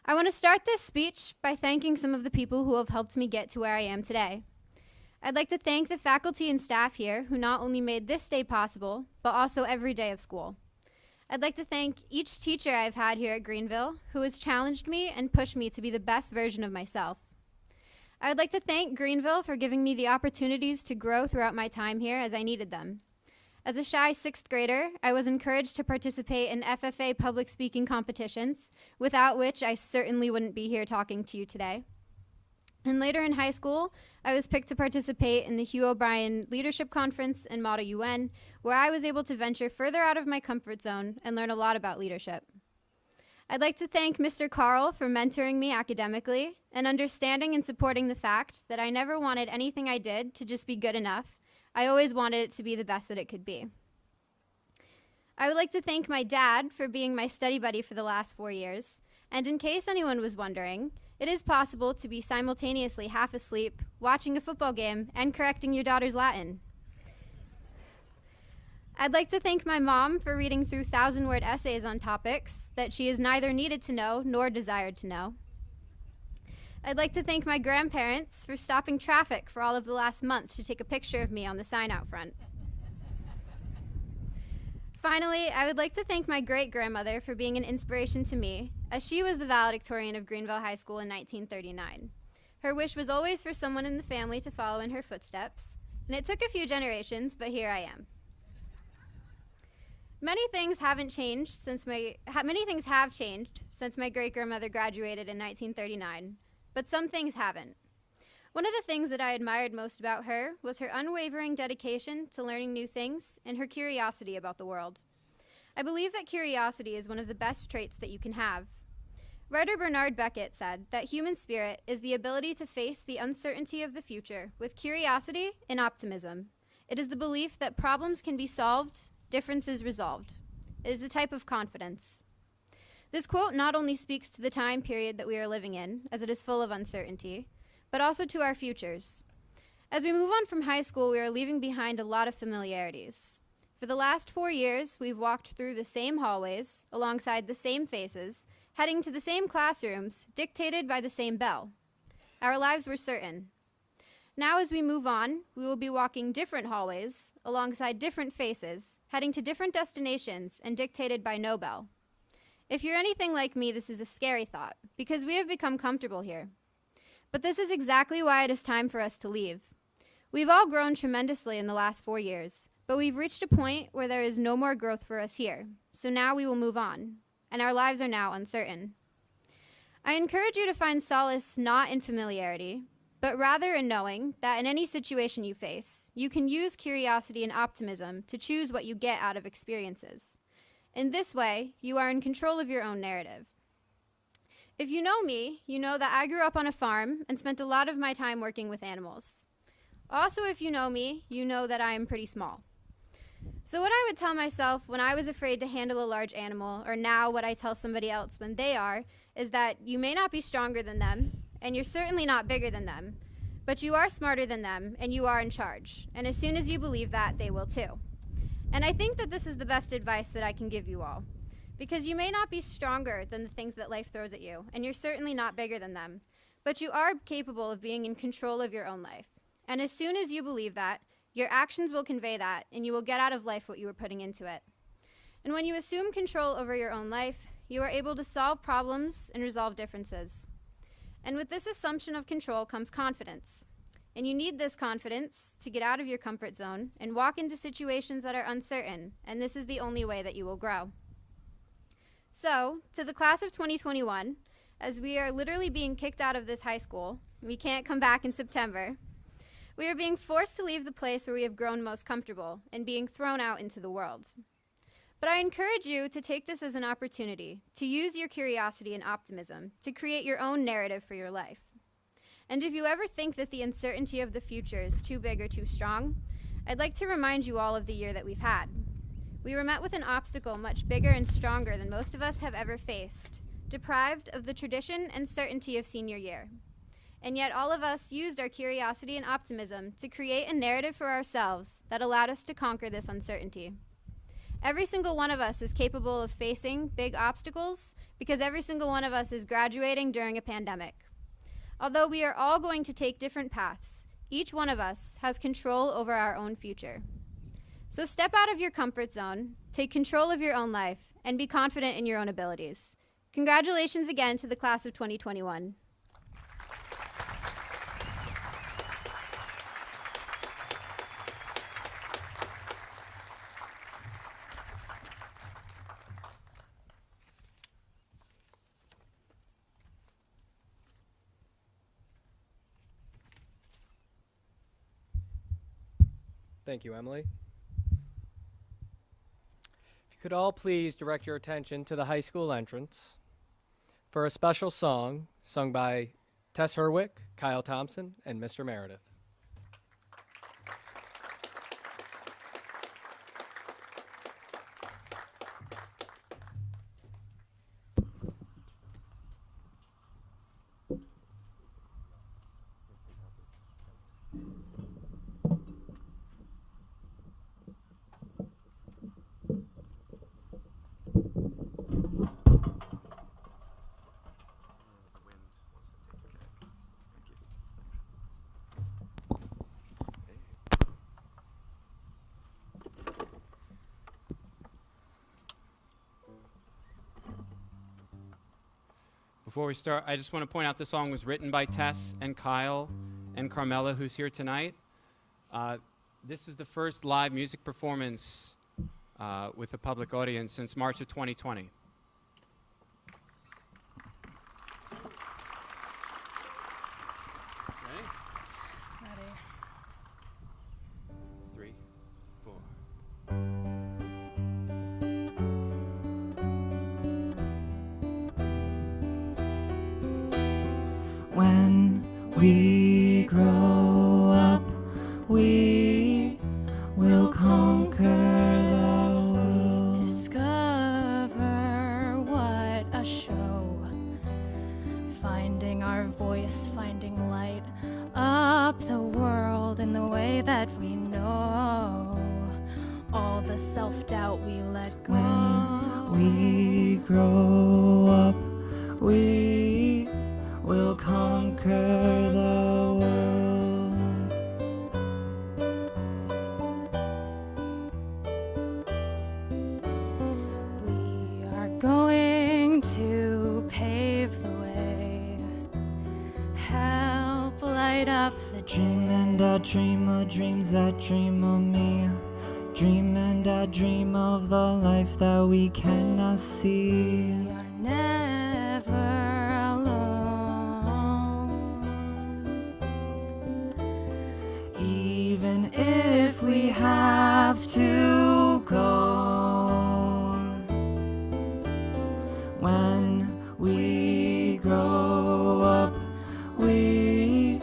I want to start this speech by thanking some of the people who have helped me get to where I am today. I'd like to thank the faculty and staff here who not only made this day possible, but also every day of school. I'd like to thank each teacher I've had here at Greenville who has challenged me and pushed me to be the best version of myself. I would like to thank Greenville for giving me the opportunities to grow throughout my time here as I needed them. As a shy 6th grader, I was encouraged to participate in FFA public speaking competitions, without which I certainly wouldn't be here talking to you today. And later in high school, I was picked to participate in the Hugh O'Brien Leadership Conference and Model UN, where I was able to venture further out of my comfort zone and learn a lot about leadership. I'd like to thank Mr. Carl for mentoring me academically and understanding and supporting the fact that I never wanted anything I did to just be good enough. I always wanted it to be the best that it could be. I would like to thank my dad for being my study buddy for the last 4 years. And in case anyone was wondering, it is possible to be simultaneously half asleep, watching a football game, and correcting your daughter's Latin. I'd like to thank my mom for reading through 1,000-word essays on topics that she has neither needed to know nor desired to know. I'd like to thank my grandparents for stopping traffic for all of the last month to take a picture of me on the sign out front. Finally, I would like to thank my great-grandmother for being an inspiration to me, as she was the valedictorian of Greenville High School in 1939. Her wish was always for someone in the family to follow in her footsteps, and it took a few generations, but here I am. Many things have changed since my great-grandmother graduated in 1939, but some things haven't. One of the things that I admired most about her was her unwavering dedication to learning new things and her curiosity about the world. I believe that curiosity is one of the best traits that you can have. Writer Bernard Beckett said that human spirit is the ability to face the uncertainty of the future with curiosity and optimism. It is the belief that problems can be solved, differences resolved. It is a type of confidence. This quote not only speaks to the time period that we are living in, as it is full of uncertainty, but also to our futures. As we move on from high school, we are leaving behind a lot of familiarities. For the last 4 years, we've walked through the same hallways, alongside the same faces, heading to the same classrooms, dictated by the same bell. Our lives were certain. Now, as we move on, we will be walking different hallways, alongside different faces, heading to different destinations, and dictated by no bell. If you're anything like me, this is a scary thought, because we have become comfortable here. But this is exactly why it is time for us to leave. We've all grown tremendously in the last 4 years, but we've reached a point where there is no more growth for us here. So now we will move on, and our lives are now uncertain. I encourage you to find solace not in familiarity, but rather in knowing that in any situation you face, you can use curiosity and optimism to choose what you get out of experiences. In this way, you are in control of your own narrative. If you know me, you know that I grew up on a farm and spent a lot of my time working with animals. Also, if you know me, you know that I am pretty small. So what I would tell myself when I was afraid to handle a large animal, or now what I tell somebody else when they are, is that you may not be stronger than them, and you're certainly not bigger than them, but you are smarter than them, and you are in charge. And as soon as you believe that, they will too. And I think that this is the best advice that I can give you all. Because you may not be stronger than the things that life throws at you, and you're certainly not bigger than them, but you are capable of being in control of your own life. And as soon as you believe that, your actions will convey that, and you will get out of life what you were putting into it. And when you assume control over your own life, you are able to solve problems and resolve differences. And with this assumption of control comes confidence. And you need this confidence to get out of your comfort zone and walk into situations that are uncertain, and this is the only way that you will grow. So, to the class of 2021, as we are literally being kicked out of this high school, we can't come back in September, we are being forced to leave the place where we have grown most comfortable and being thrown out into the world. But I encourage you to take this as an opportunity to use your curiosity and optimism to create your own narrative for your life. And if you ever think that the uncertainty of the future is too big or too strong, I'd like to remind you all of the year that we've had. We were met with an obstacle much bigger and stronger than most of us have ever faced, deprived of the tradition and certainty of senior year. And yet all of us used our curiosity and optimism to create a narrative for ourselves that allowed us to conquer this uncertainty. Every single one of us is capable of facing big obstacles because every single one of us is graduating during a pandemic. Although we are all going to take different paths, each one of us has control over our own future. So step out of your comfort zone, take control of your own life, and be confident in your own abilities. Congratulations again to the class of 2021. Thank you, Emily. If you could all please direct your attention to the high school entrance for a special song sung by Tess Herwick, Kyle Thompson, and Mr. Meredith. Before we start, I just want to point out this song was written by Tess and Kyle and Carmela, who's here tonight. This is the first live music performance with a public audience since March of 2020. Ready? Ready. 3, 4. When we grow up, we will conquer the world. Discover what a show. Finding our voice, finding light up the world in the way that we know. All the self-doubt we let go. When we grow up, we will conquer the world. We are going to pave the way. Help light up the Dream and I dream of dreams that dream of me. Dream and I dream of the life that we cannot see. We are never alone. Even if we have to go. When we grow up, we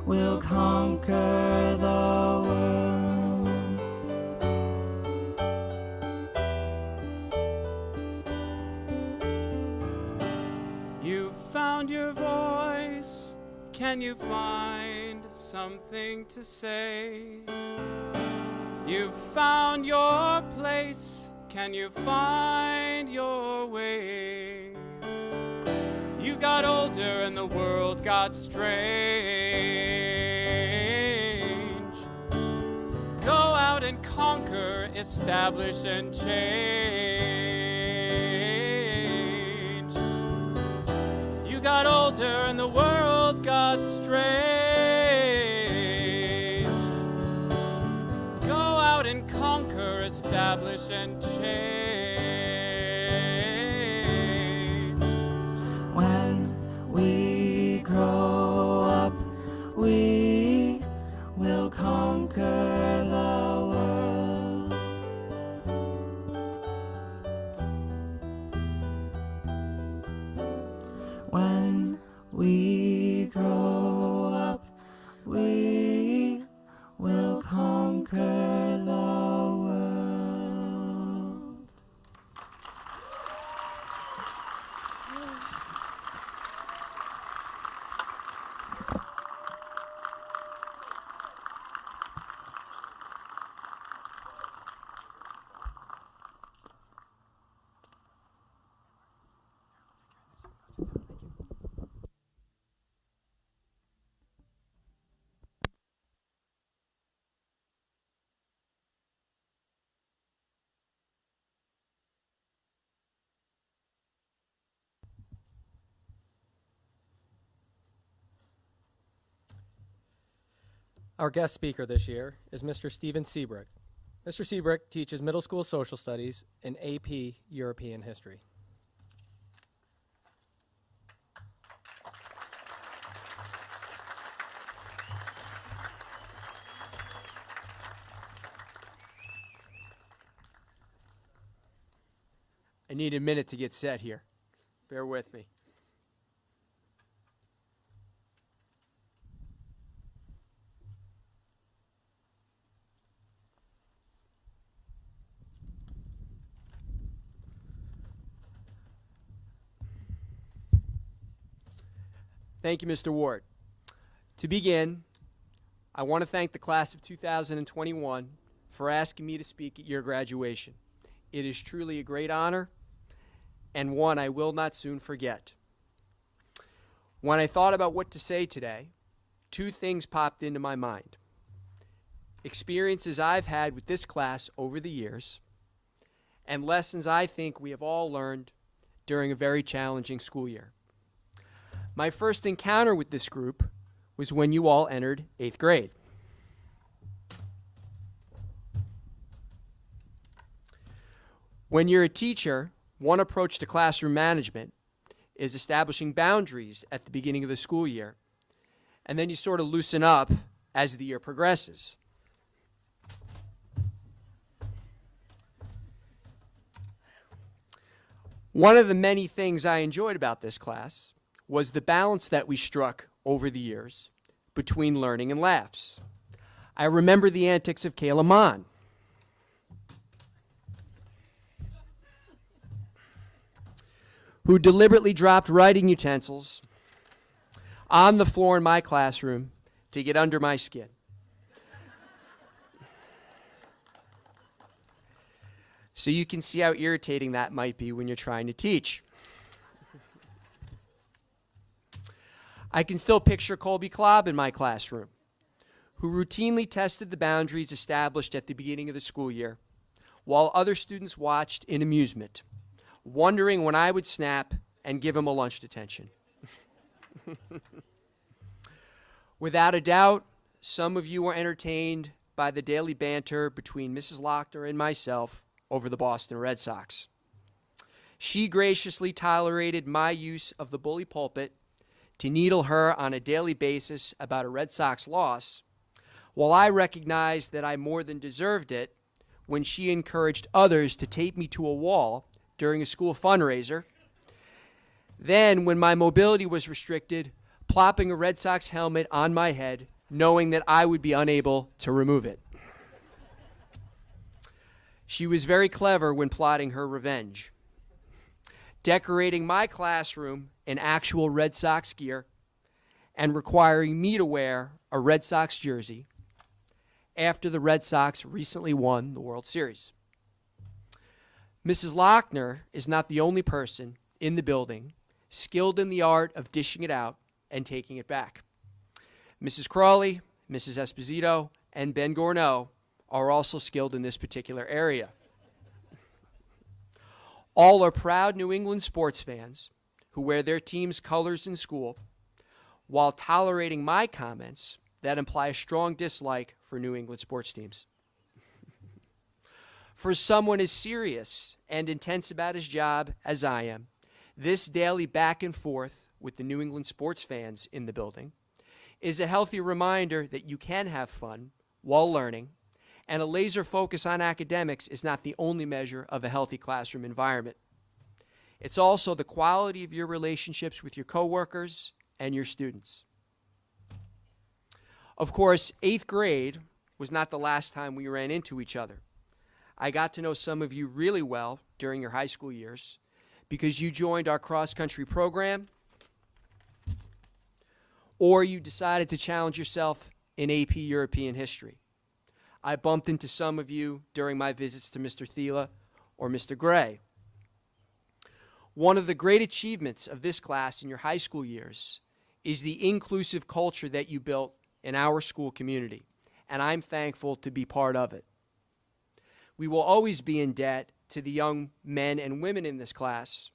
will conquer the world. You found your voice. Can you find something to say? You found your place. Can you find your way? You got older and the world got strange. Go out and conquer, establish and change. You got older and the world got strange. Go out and conquer, establish and change. When we grow up, we will conquer the world. When we grow up, we will conquer the world. Our guest speaker this year is Mr. Steven Seabrick. Mr. Seabrick teaches middle school social studies and AP European history. I need a minute to get set here. Bear with me. Thank you, Mr. Ward. To begin, I want to thank the class of 2021 for asking me to speak at your graduation. It is truly a great honor and one I will not soon forget. When I thought about what to say today, two things popped into my mind. Experiences I've had with this class over the years, and lessons I think we have all learned during a very challenging school year. My first encounter with this group was when you all entered 8th grade. When you're a teacher, one approach to classroom management is establishing boundaries at the beginning of the school year, and then you sort of loosen up as the year progresses. One of the many things I enjoyed about this class was the balance that we struck over the years between learning and laughs. I remember the antics of Kayla Mon, who deliberately dropped writing utensils on the floor in my classroom to get under my skin. So you can see how irritating that might be when you're trying to teach. I can still picture Colby Klobb in my classroom, who routinely tested the boundaries established at the beginning of the school year, while other students watched in amusement, wondering when I would snap and give him a lunch detention. Without a doubt, some of you were entertained by the daily banter between Mrs. Lochner and myself over the Boston Red Sox. She graciously tolerated my use of the bully pulpit to needle her on a daily basis about a Red Sox loss, while I recognized that I more than deserved it when she encouraged others to tape me to a wall during a school fundraiser. Then, when my mobility was restricted, plopping a Red Sox helmet on my head, knowing that I would be unable to remove it. She was very clever when plotting her revenge, decorating my classroom in actual Red Sox gear and requiring me to wear a Red Sox jersey after the Red Sox recently won the World Series. Mrs. Lochner is not the only person in the building skilled in the art of dishing it out and taking it back. Mrs. Crawley, Mrs. Esposito, and Ben Gourneau are also skilled in this particular area. All are proud New England sports fans who wear their team's colors in school, while tolerating my comments that imply a strong dislike for New England sports teams. For someone as serious and intense about his job as I am, this daily back and forth with the New England sports fans in the building is a healthy reminder that you can have fun while learning, and a laser focus on academics is not the only measure of a healthy classroom environment. It's also the quality of your relationships with your coworkers and your students. Of course, 8th grade was not the last time we ran into each other. I got to know some of you really well during your high school years because you joined our cross-country program, or you decided to challenge yourself in AP European history. I bumped into some of you during my visits to Mr. Thiele or Mr. Gray. One of the great achievements of this class in your high school years is the inclusive culture that you built in our school community, and I'm thankful to be part of it. We will always be in debt to the young men and women in this class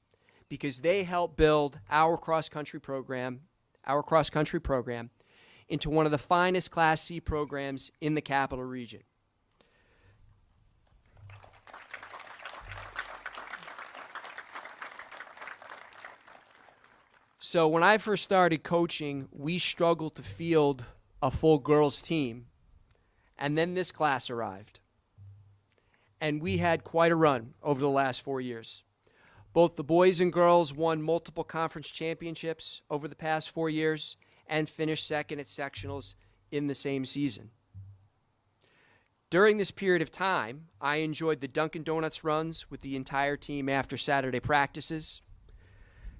because they helped build our cross-country program into one of the finest Class C programs in the capital region. So when I first started coaching, we struggled to field a full girls team, and then this class arrived. And we had quite a run over the last 4 years. Both the boys and girls won multiple conference championships over the past 4 years and finished second at sectionals in the same season. During this period of time, I enjoyed the Dunkin' Donuts runs with the entire team after Saturday practices,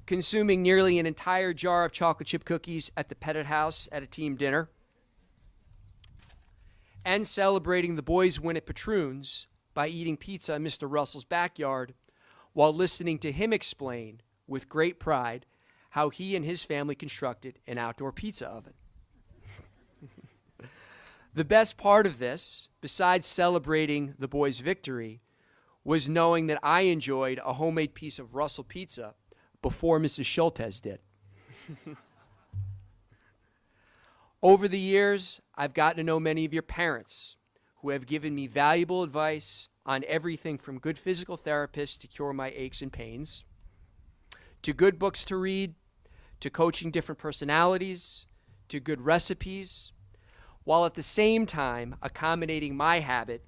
consuming nearly an entire jar of chocolate chip cookies at the Pettit House at a team dinner, and celebrating the boys' win at Patroon's by eating pizza in Mr. Russell's backyard while listening to him explain with great pride how he and his family constructed an outdoor pizza oven. The best part of this, besides celebrating the boys' victory, was knowing that I enjoyed a homemade piece of Russell pizza before Mrs. Schultes did. Over the years, I've gotten to know many of your parents who have given me valuable advice on everything from good physical therapists to cure my aches and pains, to good books to read, to coaching different personalities, to good recipes, while at the same time accommodating my habit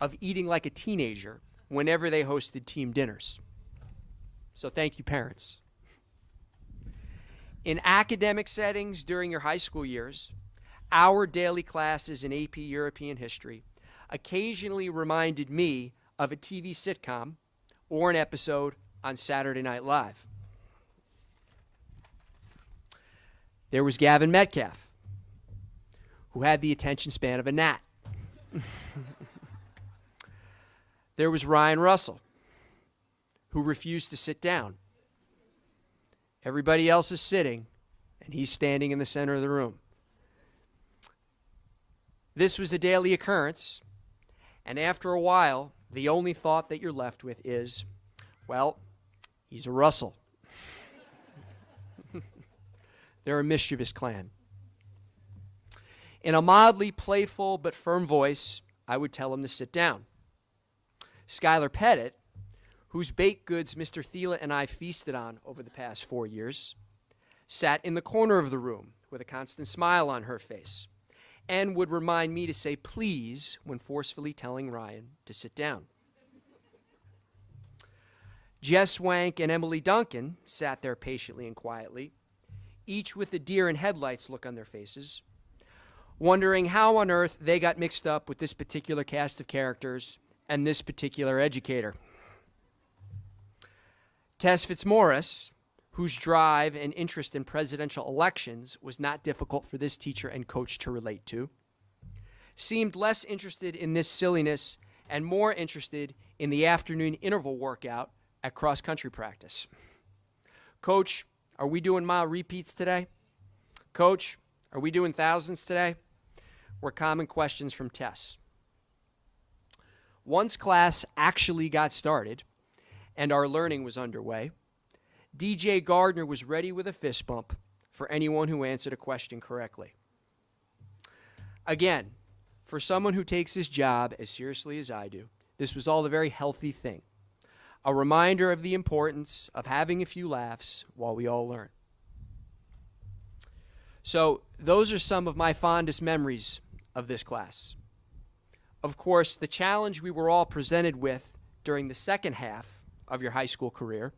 of eating like a teenager whenever they hosted team dinners. So thank you, parents. In academic settings during your high school years, our daily classes in AP European History occasionally reminded me of a TV sitcom or an episode on Saturday Night Live. There was Gavin Metcalf, who had the attention span of a gnat. There was Ryan Russell, who refused to sit down. Everybody else is sitting, and he's standing in the center of the room. This was a daily occurrence, and after a while, the only thought that you're left with is, well, he's a Russell. They're a mischievous clan. In a mildly playful but firm voice, I would tell him to sit down. Skylar Pettit, whose baked goods Mr. Thiela and I feasted on over the past 4 years, sat in the corner of the room with a constant smile on her face and would remind me to say please when forcefully telling Ryan to sit down. Jess Wank and Emily Duncan sat there patiently and quietly, each with a deer in headlights look on their faces, wondering how on earth they got mixed up with this particular cast of characters and this particular educator. Tess Fitzmaurice, whose drive and interest in presidential elections was not difficult for this teacher and coach to relate to, seemed less interested in this silliness and more interested in the afternoon interval workout at cross-country practice. Coach, are we doing mile repeats today? Coach, are we doing thousands today? Were common questions from Tess. Once class actually got started and our learning was underway, DJ Gardner was ready with a fist bump for anyone who answered a question correctly. Again, for someone who takes his job as seriously as I do, this was all a very healthy thing. A reminder of the importance of having a few laughs while we all learn. So those are some of my fondest memories of this class. Of course, the challenge we were all presented with during the second half of your high school career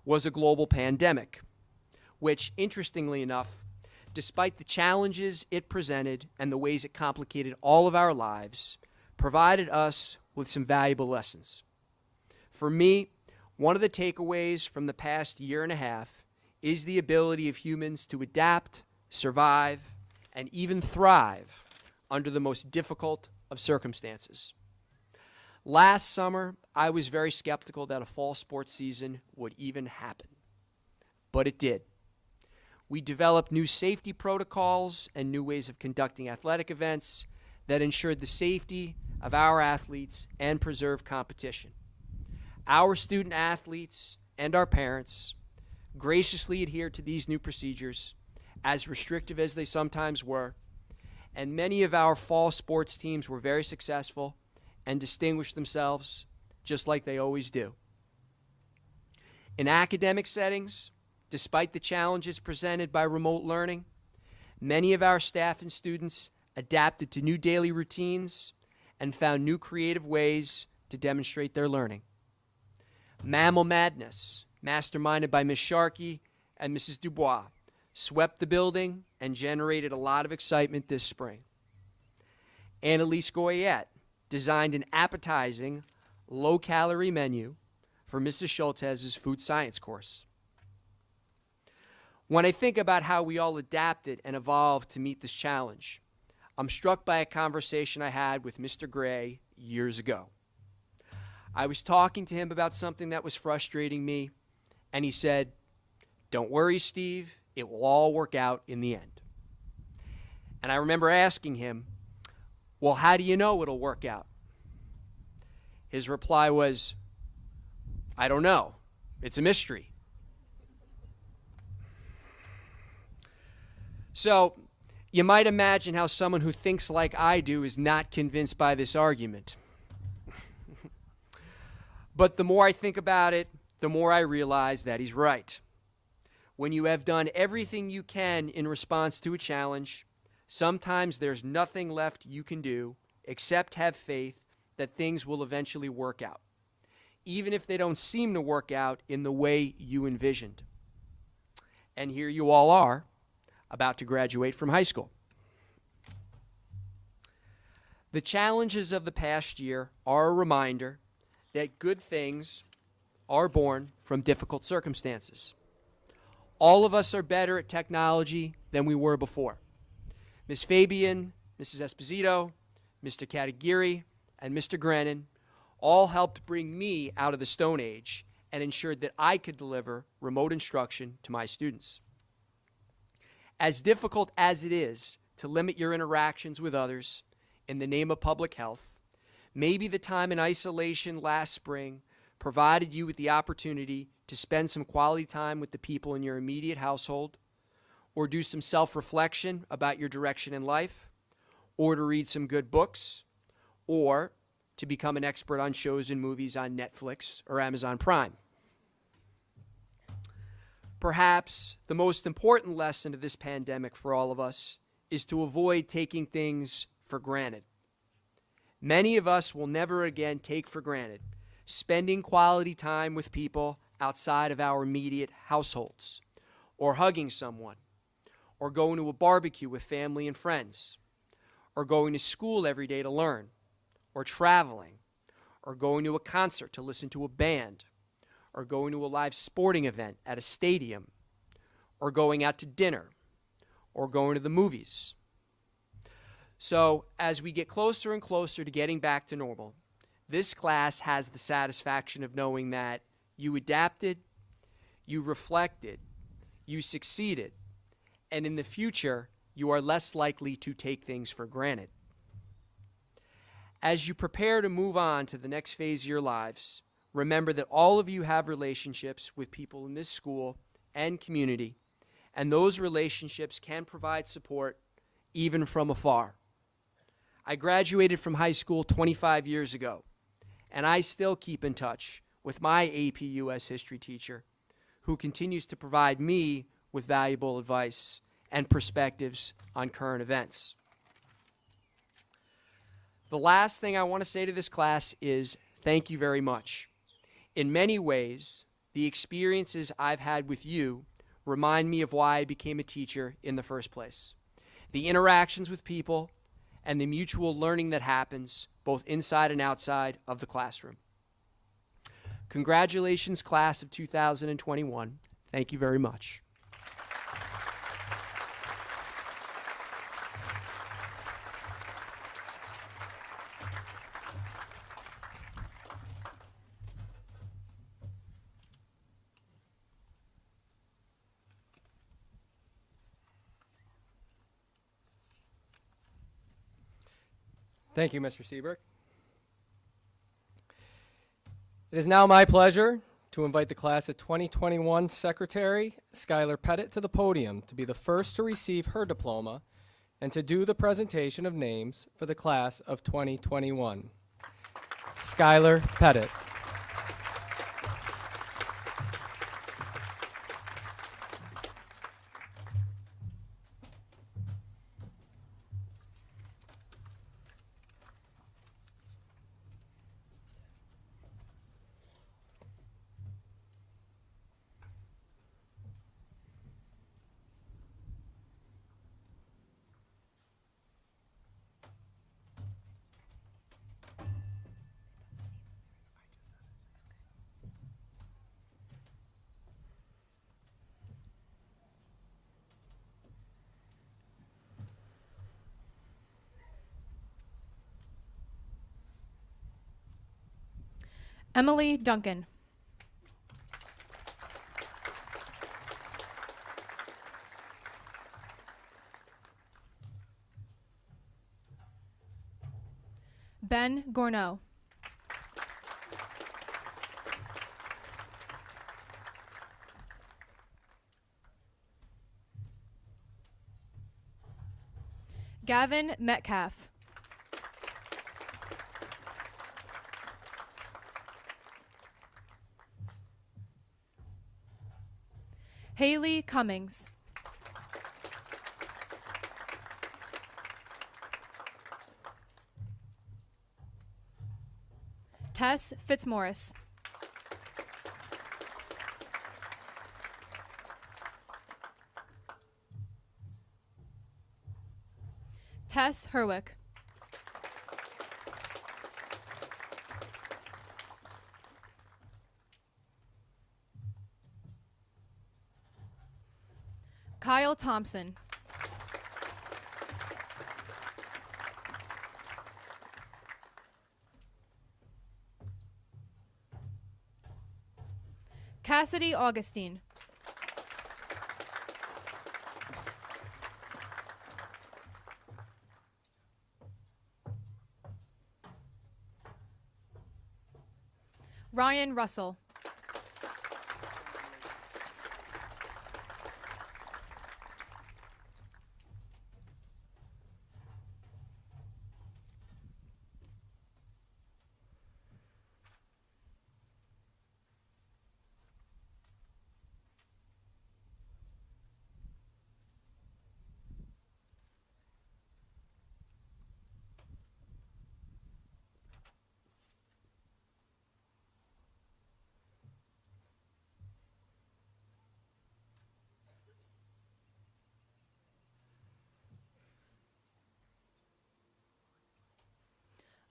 was a global pandemic, which, interestingly enough, despite the challenges it presented and the ways it complicated all of our lives, provided us with some valuable lessons. For me, one of the takeaways from the past year and a half is the ability of humans to adapt, survive, and even thrive under the most difficult of circumstances. Last summer, I was very skeptical that a fall sports season would even happen, but it did. We developed new safety protocols and new ways of conducting athletic events that ensured the safety of our athletes and preserved competition. Our student athletes and our parents graciously adhered to these new procedures, as restrictive as they sometimes were, and many of our fall sports teams were very successful and distinguished themselves just like they always do. In academic settings, despite the challenges presented by remote learning, many of our staff and students adapted to new daily routines and found new creative ways to demonstrate their learning. Mammal Madness, masterminded by Ms. Sharkey and Mrs. Dubois, swept the building and generated a lot of excitement this spring. Annalise Goyette designed an appetizing, low-calorie menu for Mrs. Schultez's food science course. When I think about how we all adapted and evolved to meet this challenge, I'm struck by a conversation I had with Mr. Gray years ago. I was talking to him about something that was frustrating me, and he said, "Don't worry, Steve, it will all work out in the end." And I remember asking him, "Well, how do you know it'll work out?" His reply was, "I don't know. It's a mystery." So, you might imagine how someone who thinks like I do is not convinced by this argument. But the more I think about it, the more I realize that he's right. When you have done everything you can in response to a challenge, sometimes there's nothing left you can do except have faith that things will eventually work out, even if they don't seem to work out in the way you envisioned. And here you all are, about to graduate from high school. The challenges of the past year are a reminder that good things are born from difficult circumstances. All of us are better at technology than we were before. Ms. Fabian, Mrs. Esposito, Mr. Katagiri, and Mr. Grennan all helped bring me out of the Stone Age and ensured that I could deliver remote instruction to my students. As difficult as it is to limit your interactions with others in the name of public health, maybe the time in isolation last spring provided you with the opportunity to spend some quality time with the people in your immediate household, or do some self-reflection about your direction in life, or to read some good books, or to become an expert on shows and movies on Netflix or Amazon Prime. Perhaps the most important lesson of this pandemic for all of us is to avoid taking things for granted. Many of us will never again take for granted spending quality time with people outside of our immediate households, or hugging someone, or going to a barbecue with family and friends, or going to school every day to learn, or traveling, or going to a concert to listen to a band, or going to a live sporting event at a stadium, or going out to dinner, or going to the movies. So, as we get closer and closer to getting back to normal, this class has the satisfaction of knowing that you adapted, you reflected, you succeeded, and in the future, you are less likely to take things for granted. As you prepare to move on to the next phase of your lives, remember that all of you have relationships with people in this school and community, and those relationships can provide support even from afar. I graduated from high school 25 years ago, and I still keep in touch with my AP US history teacher, who continues to provide me with valuable advice and perspectives on current events. The last thing I want to say to this class is thank you very much. In many ways, the experiences I've had with you remind me of why I became a teacher in the first place. The interactions with people and the mutual learning that happens both inside and outside of the classroom. Congratulations, class of 2021. Thank you very much. Thank you, Mr. Seabrook. It is now my pleasure to invite the class of 2021 Secretary Skylar Pettit to the podium to be the first to receive her diploma and to do the presentation of names for the class of 2021. Skylar Pettit. Emily Duncan. Ben Gourneau. Gavin Metcalf. Haley Cummings. Tess Fitzmaurice. Tess Herwick. Kyle Thompson. Cassidy Augustine. Ryan Russell.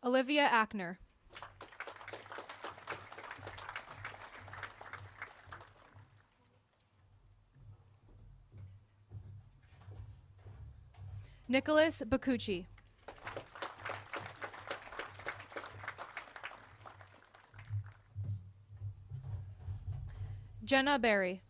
Olivia Ackner. Nicholas Bacucci. Jenna Berry.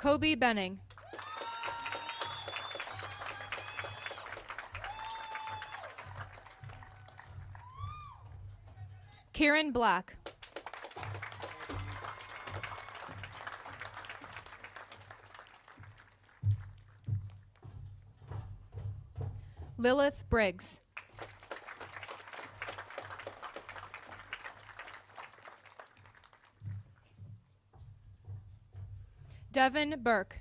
Kobe Benning. Kieran Black. Lilith Briggs. Devin Burke.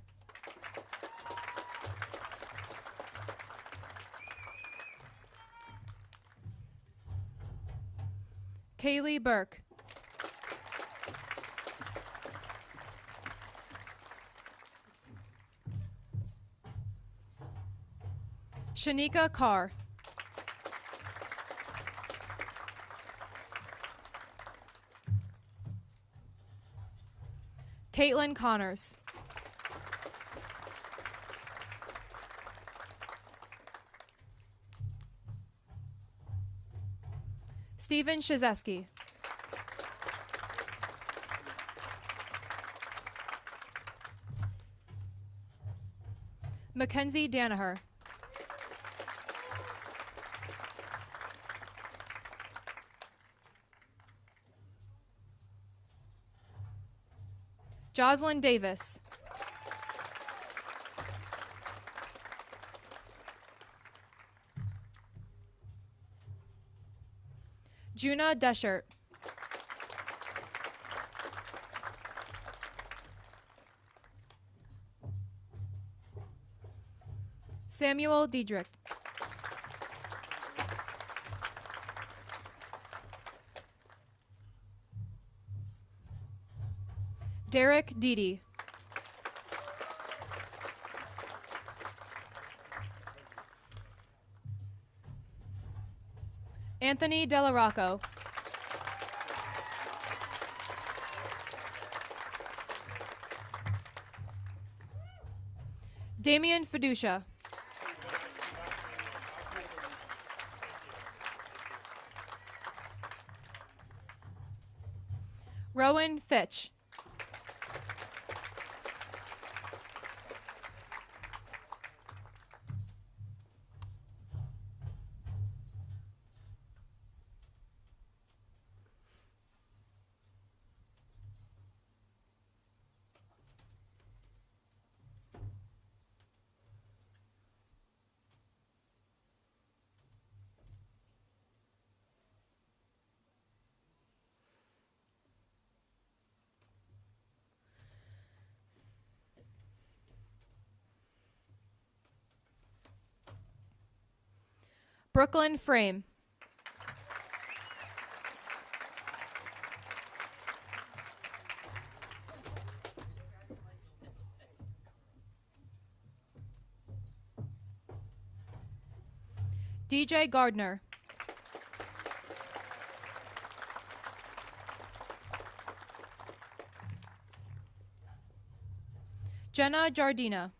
Kaylee Burke. Shanika Carr. Caitlin Connors. Stephen Shizeski. Mackenzie Danaher. Jocelyn Davis. Juna Deschert. Samuel Diedrich. Derek Deedy. Anthony Delarocco. Damian Fiducia. Rowan Fitch. Brooklyn Frame. DJ Gardner. Jenna Jardina.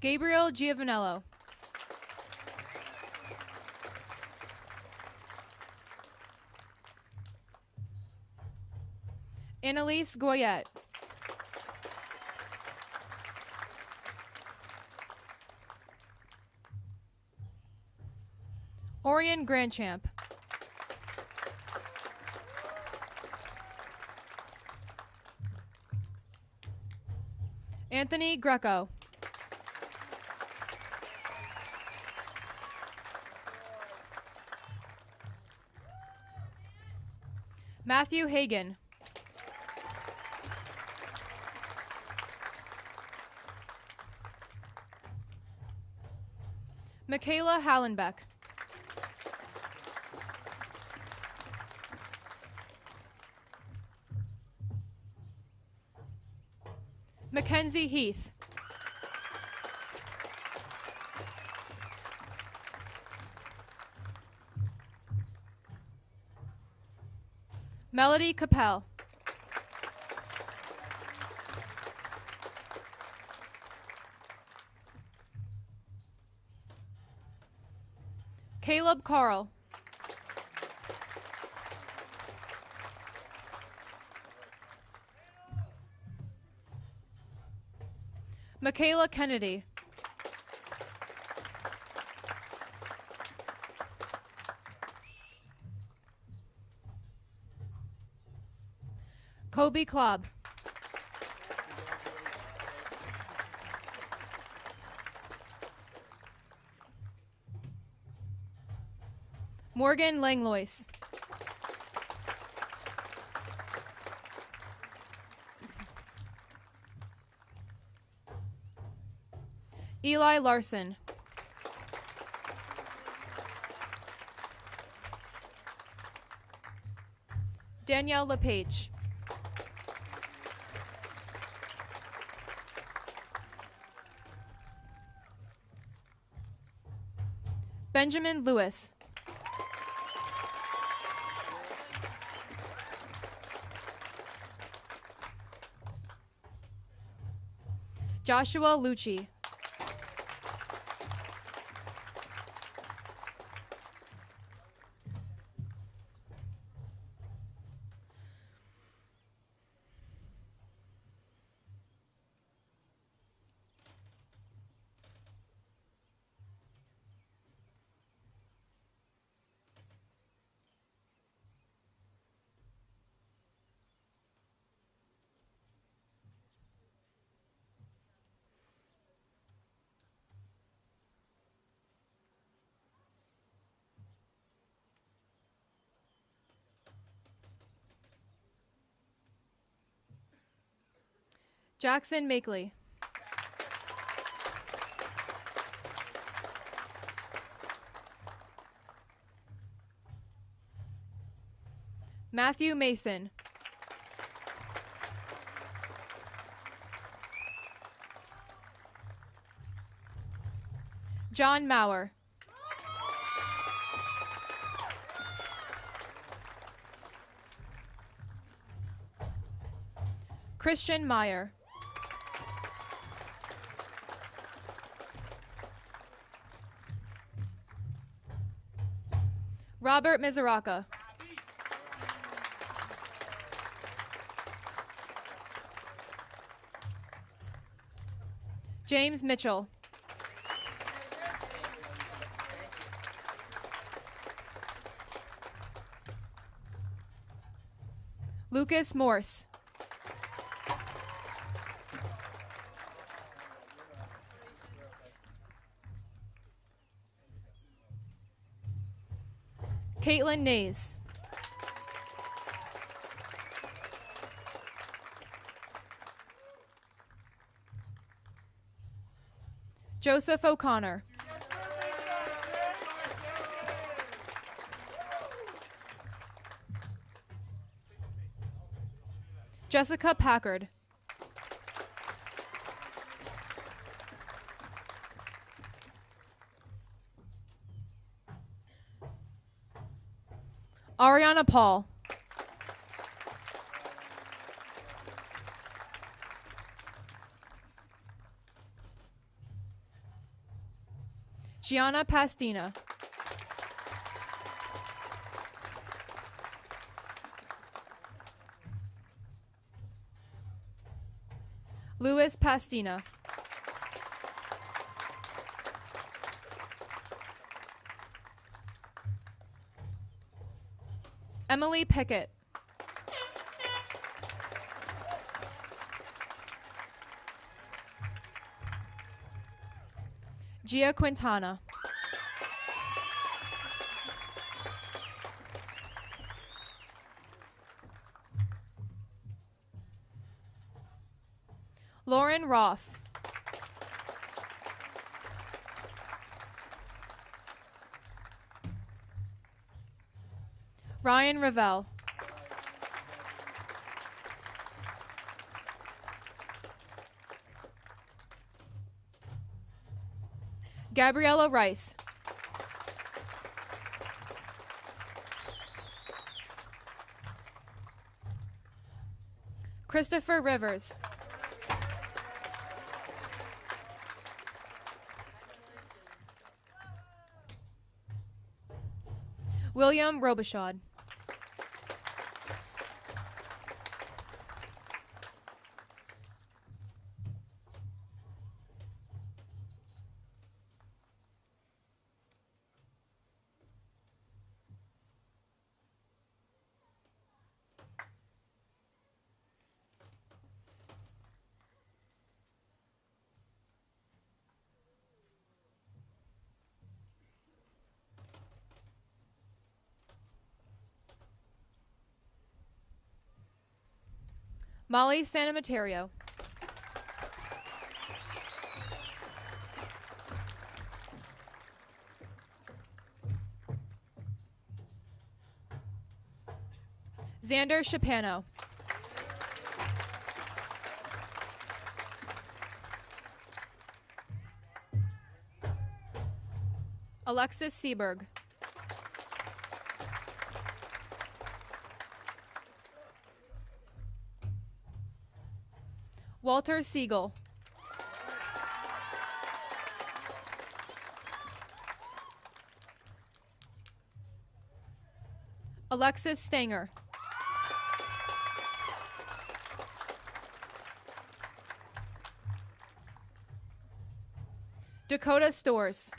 Gabriel Giovanello. Annalise Goyette. Orion Grandchamp. Anthony Greco. Matthew Hagan. Michaela Hallenbeck. Mackenzie Heath. Melody Capel. Caleb Carl. Michaela Kennedy. Kobe Klobb. Morgan Langlois. Eli Larson. Danielle LePage. Benjamin Lewis. Joshua Lucci. Jackson Makeley. Matthew Mason. John Maurer. Christian Meyer. Robert Mizuraka. James Mitchell. Lucas Morse. Caitlin Nays. Joseph O'Connor. Jessica Packard. Ariana Paul. Gianna Pastina. Louis Pastina. Emily Pickett. Gia Quintana. Lauren Roth. Ryan Ravel. Gabriella Rice. Christopher Rivers. William Robichaud. Molly Santamaterio. Xander Shapano. Alexis Seberg. Walter Siegel. Alexis Stanger. Dakota Stores.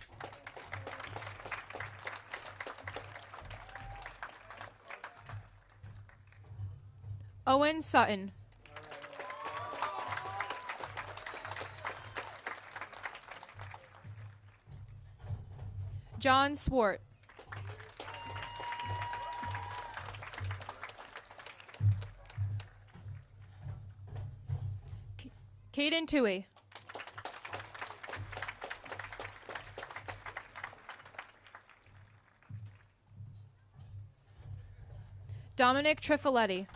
Owen Sutton. John Swart. Caden Tui. Dominic Trifoletti.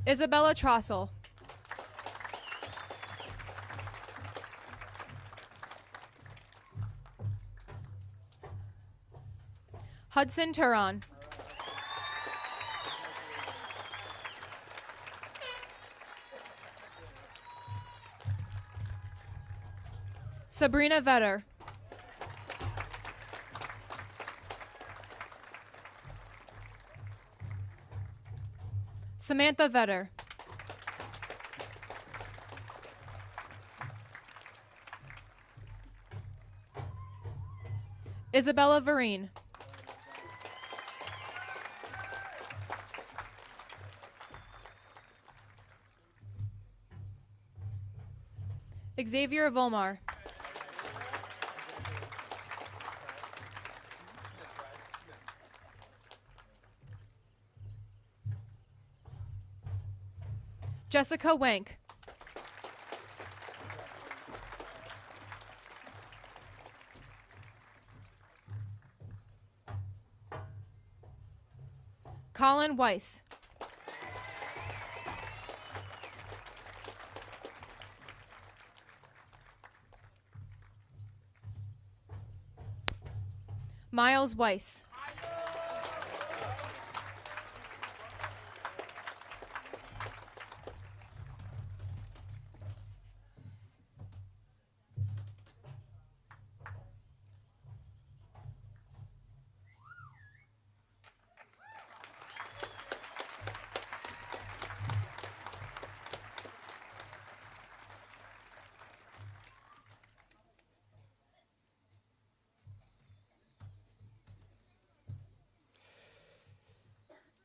Isabella Trossel. Hudson Turon. Sabrina Vetter. Samantha Vetter. Isabella Vereen. Xavier Volmar. Jessica Wank. Colin Weiss. Miles Weiss.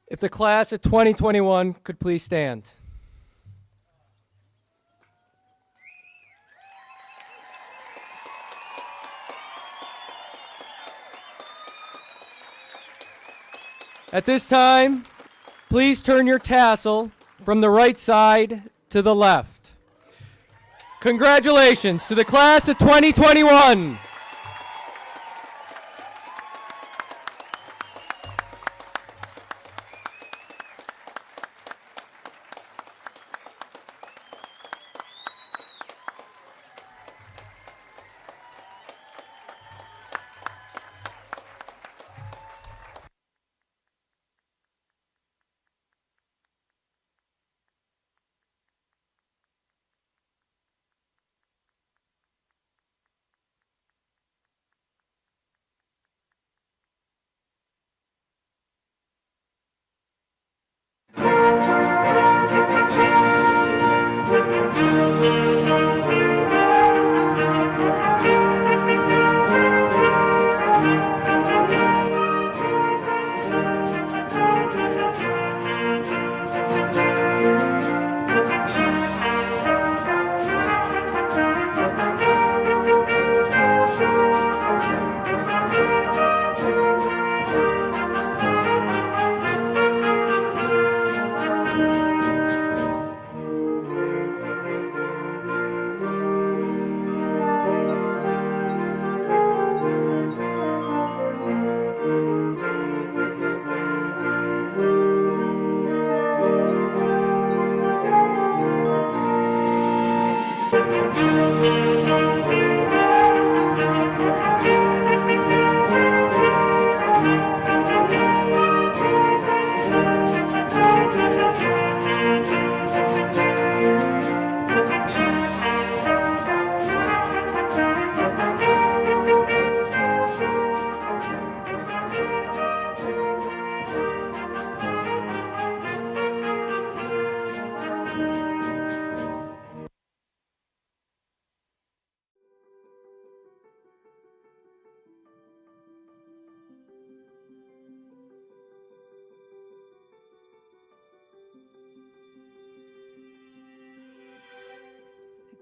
If the class of 2021 could please stand. At this time, please turn your tassel from the right side to the left. Congratulations to the class of 2021.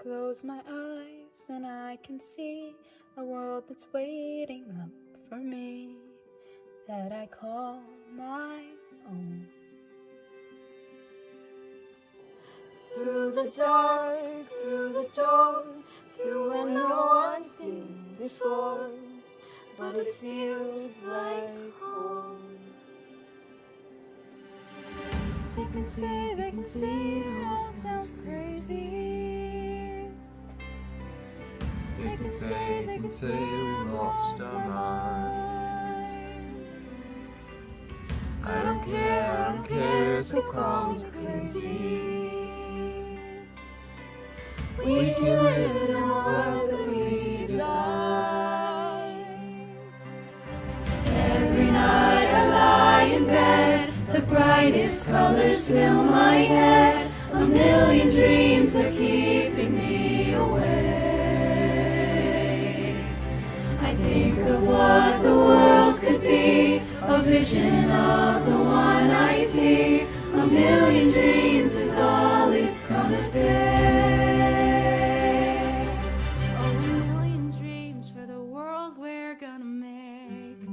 Close my eyes and I can see a world that's waiting up for me. that I call my own. Through the dark, through the door, through where no one's been before, but it feels like home. They can say it all sounds crazy. They can say we lost our mind. I don't care if they call me crazy. We can live in a world that we design. Every night I lie in bed, the brightest colors fill my head. A million dreams are keeping me awake. I think of what the world could be, a vision of the one I see. A million dreams is all it's gonna take. Oh, a million dreams for the world we're gonna make.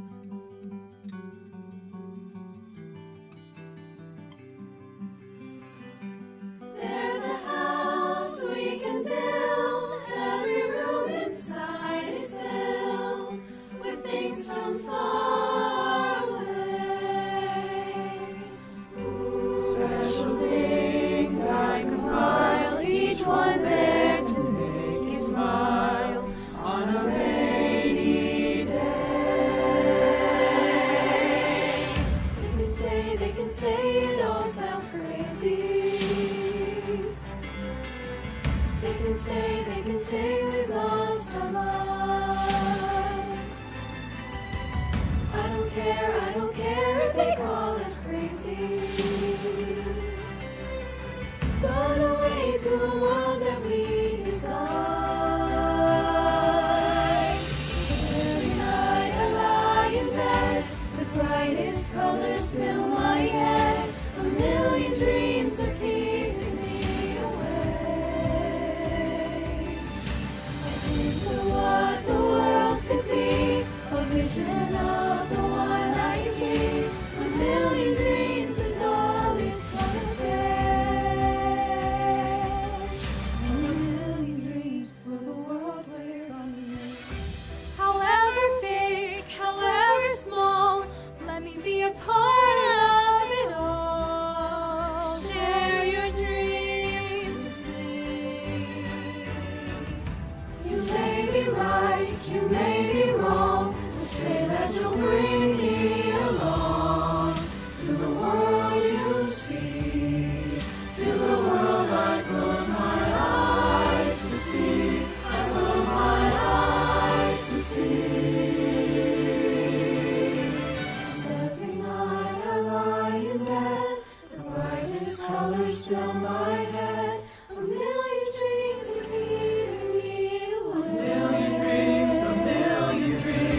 There's a house we can build. Every room inside is filled with things from far away. Special things I compile, each one there to make you smile on a rainy day. They can say it all sounds crazy. They can say we've lost our minds. I don't care if they call us crazy. Run away to a world that we design. Every night I lie in bed, the brightest colors fill my head. A million dreams are keeping me awake. I think of what the world could be, a vision of the one I see. A million dreams is all it's gonna take. A million dreams for the world we're gonna make. However big, however small, let me be a part of it all. Share your dreams with me. You may be right, you may be wrong. Just say that you'll bring me along to the world you see, to the world I close my eyes to see. I close my eyes to see. Every night I lie in bed, the brightest colors fill my head. A million dreams are keeping me awake. A million dreams, a million dreams.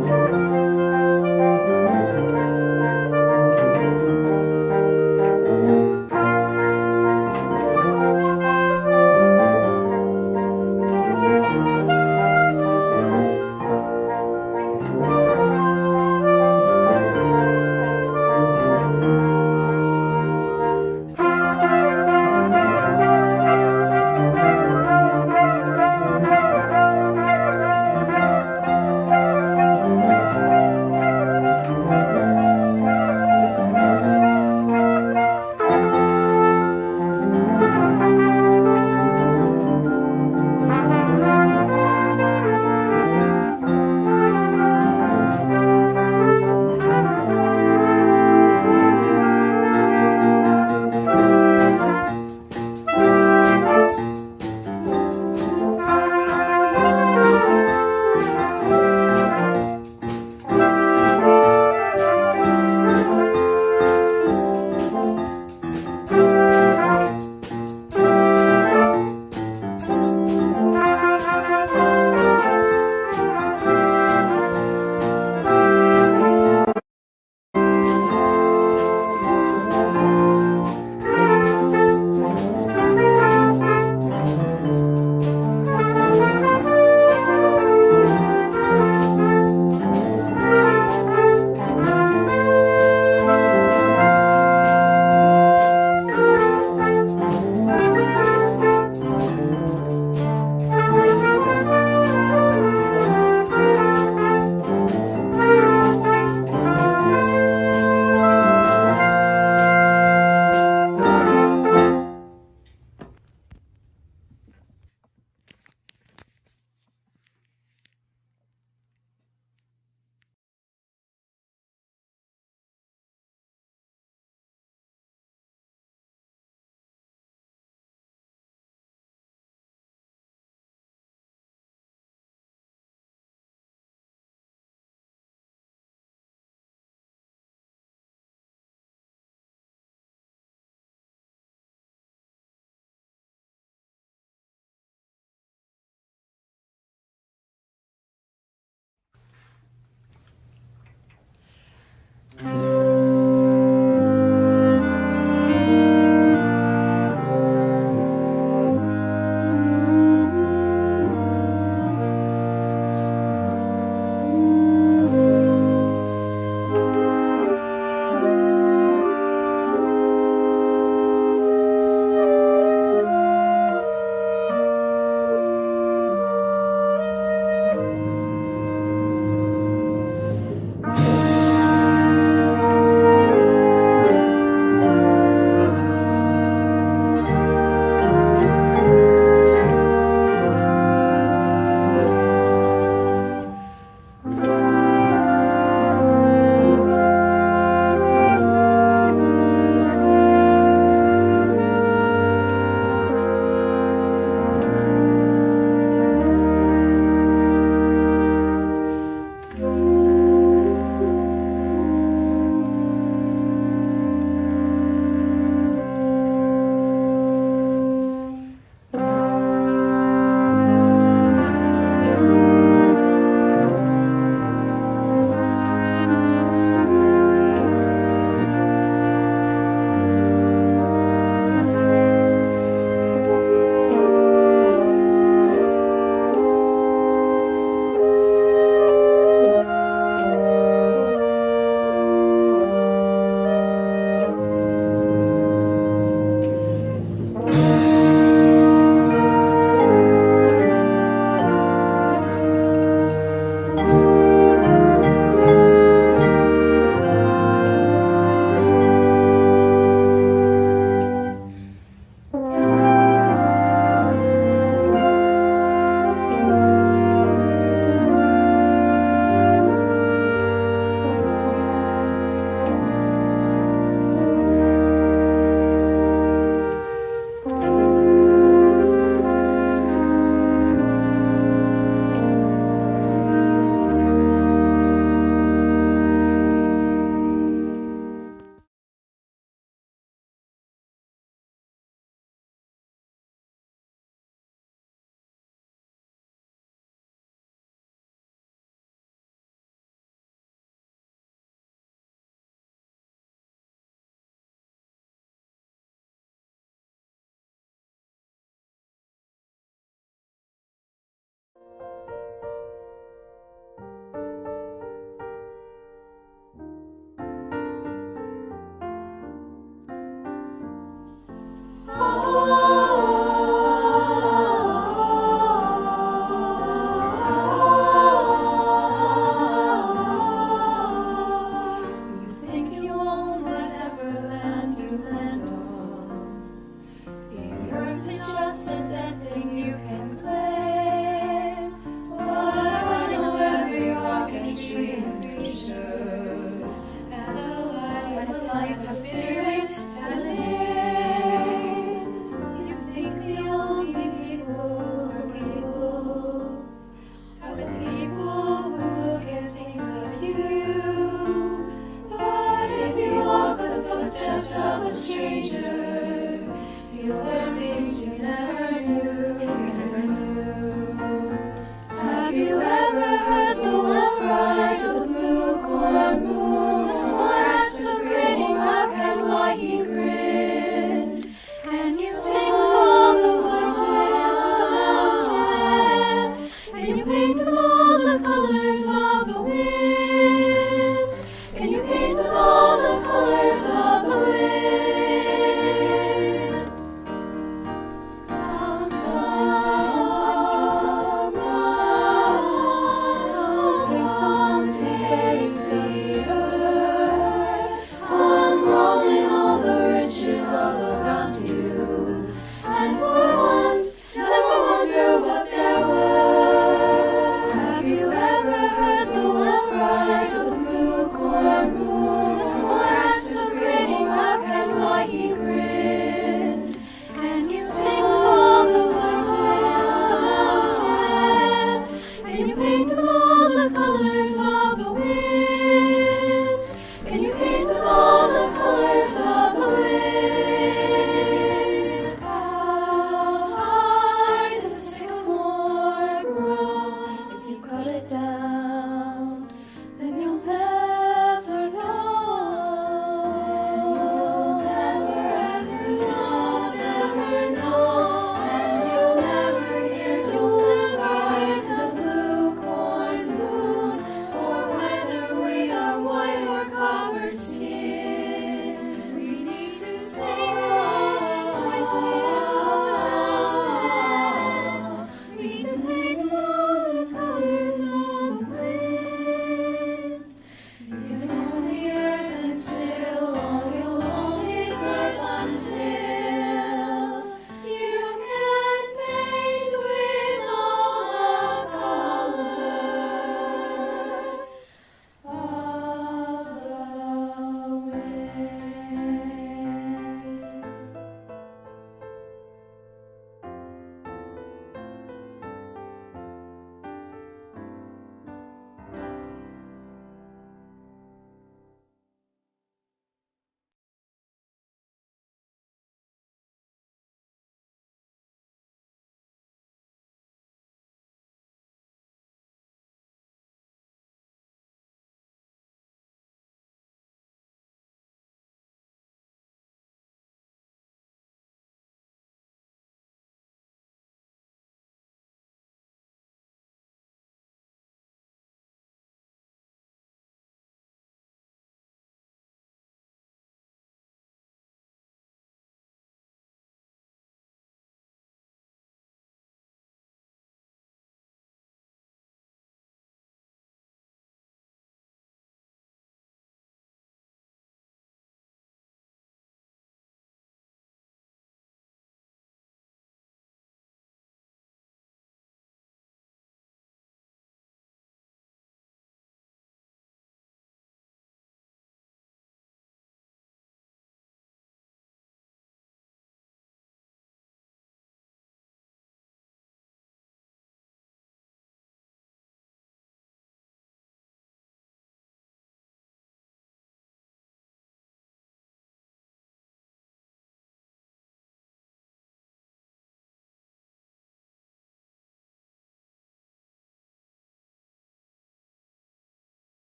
you.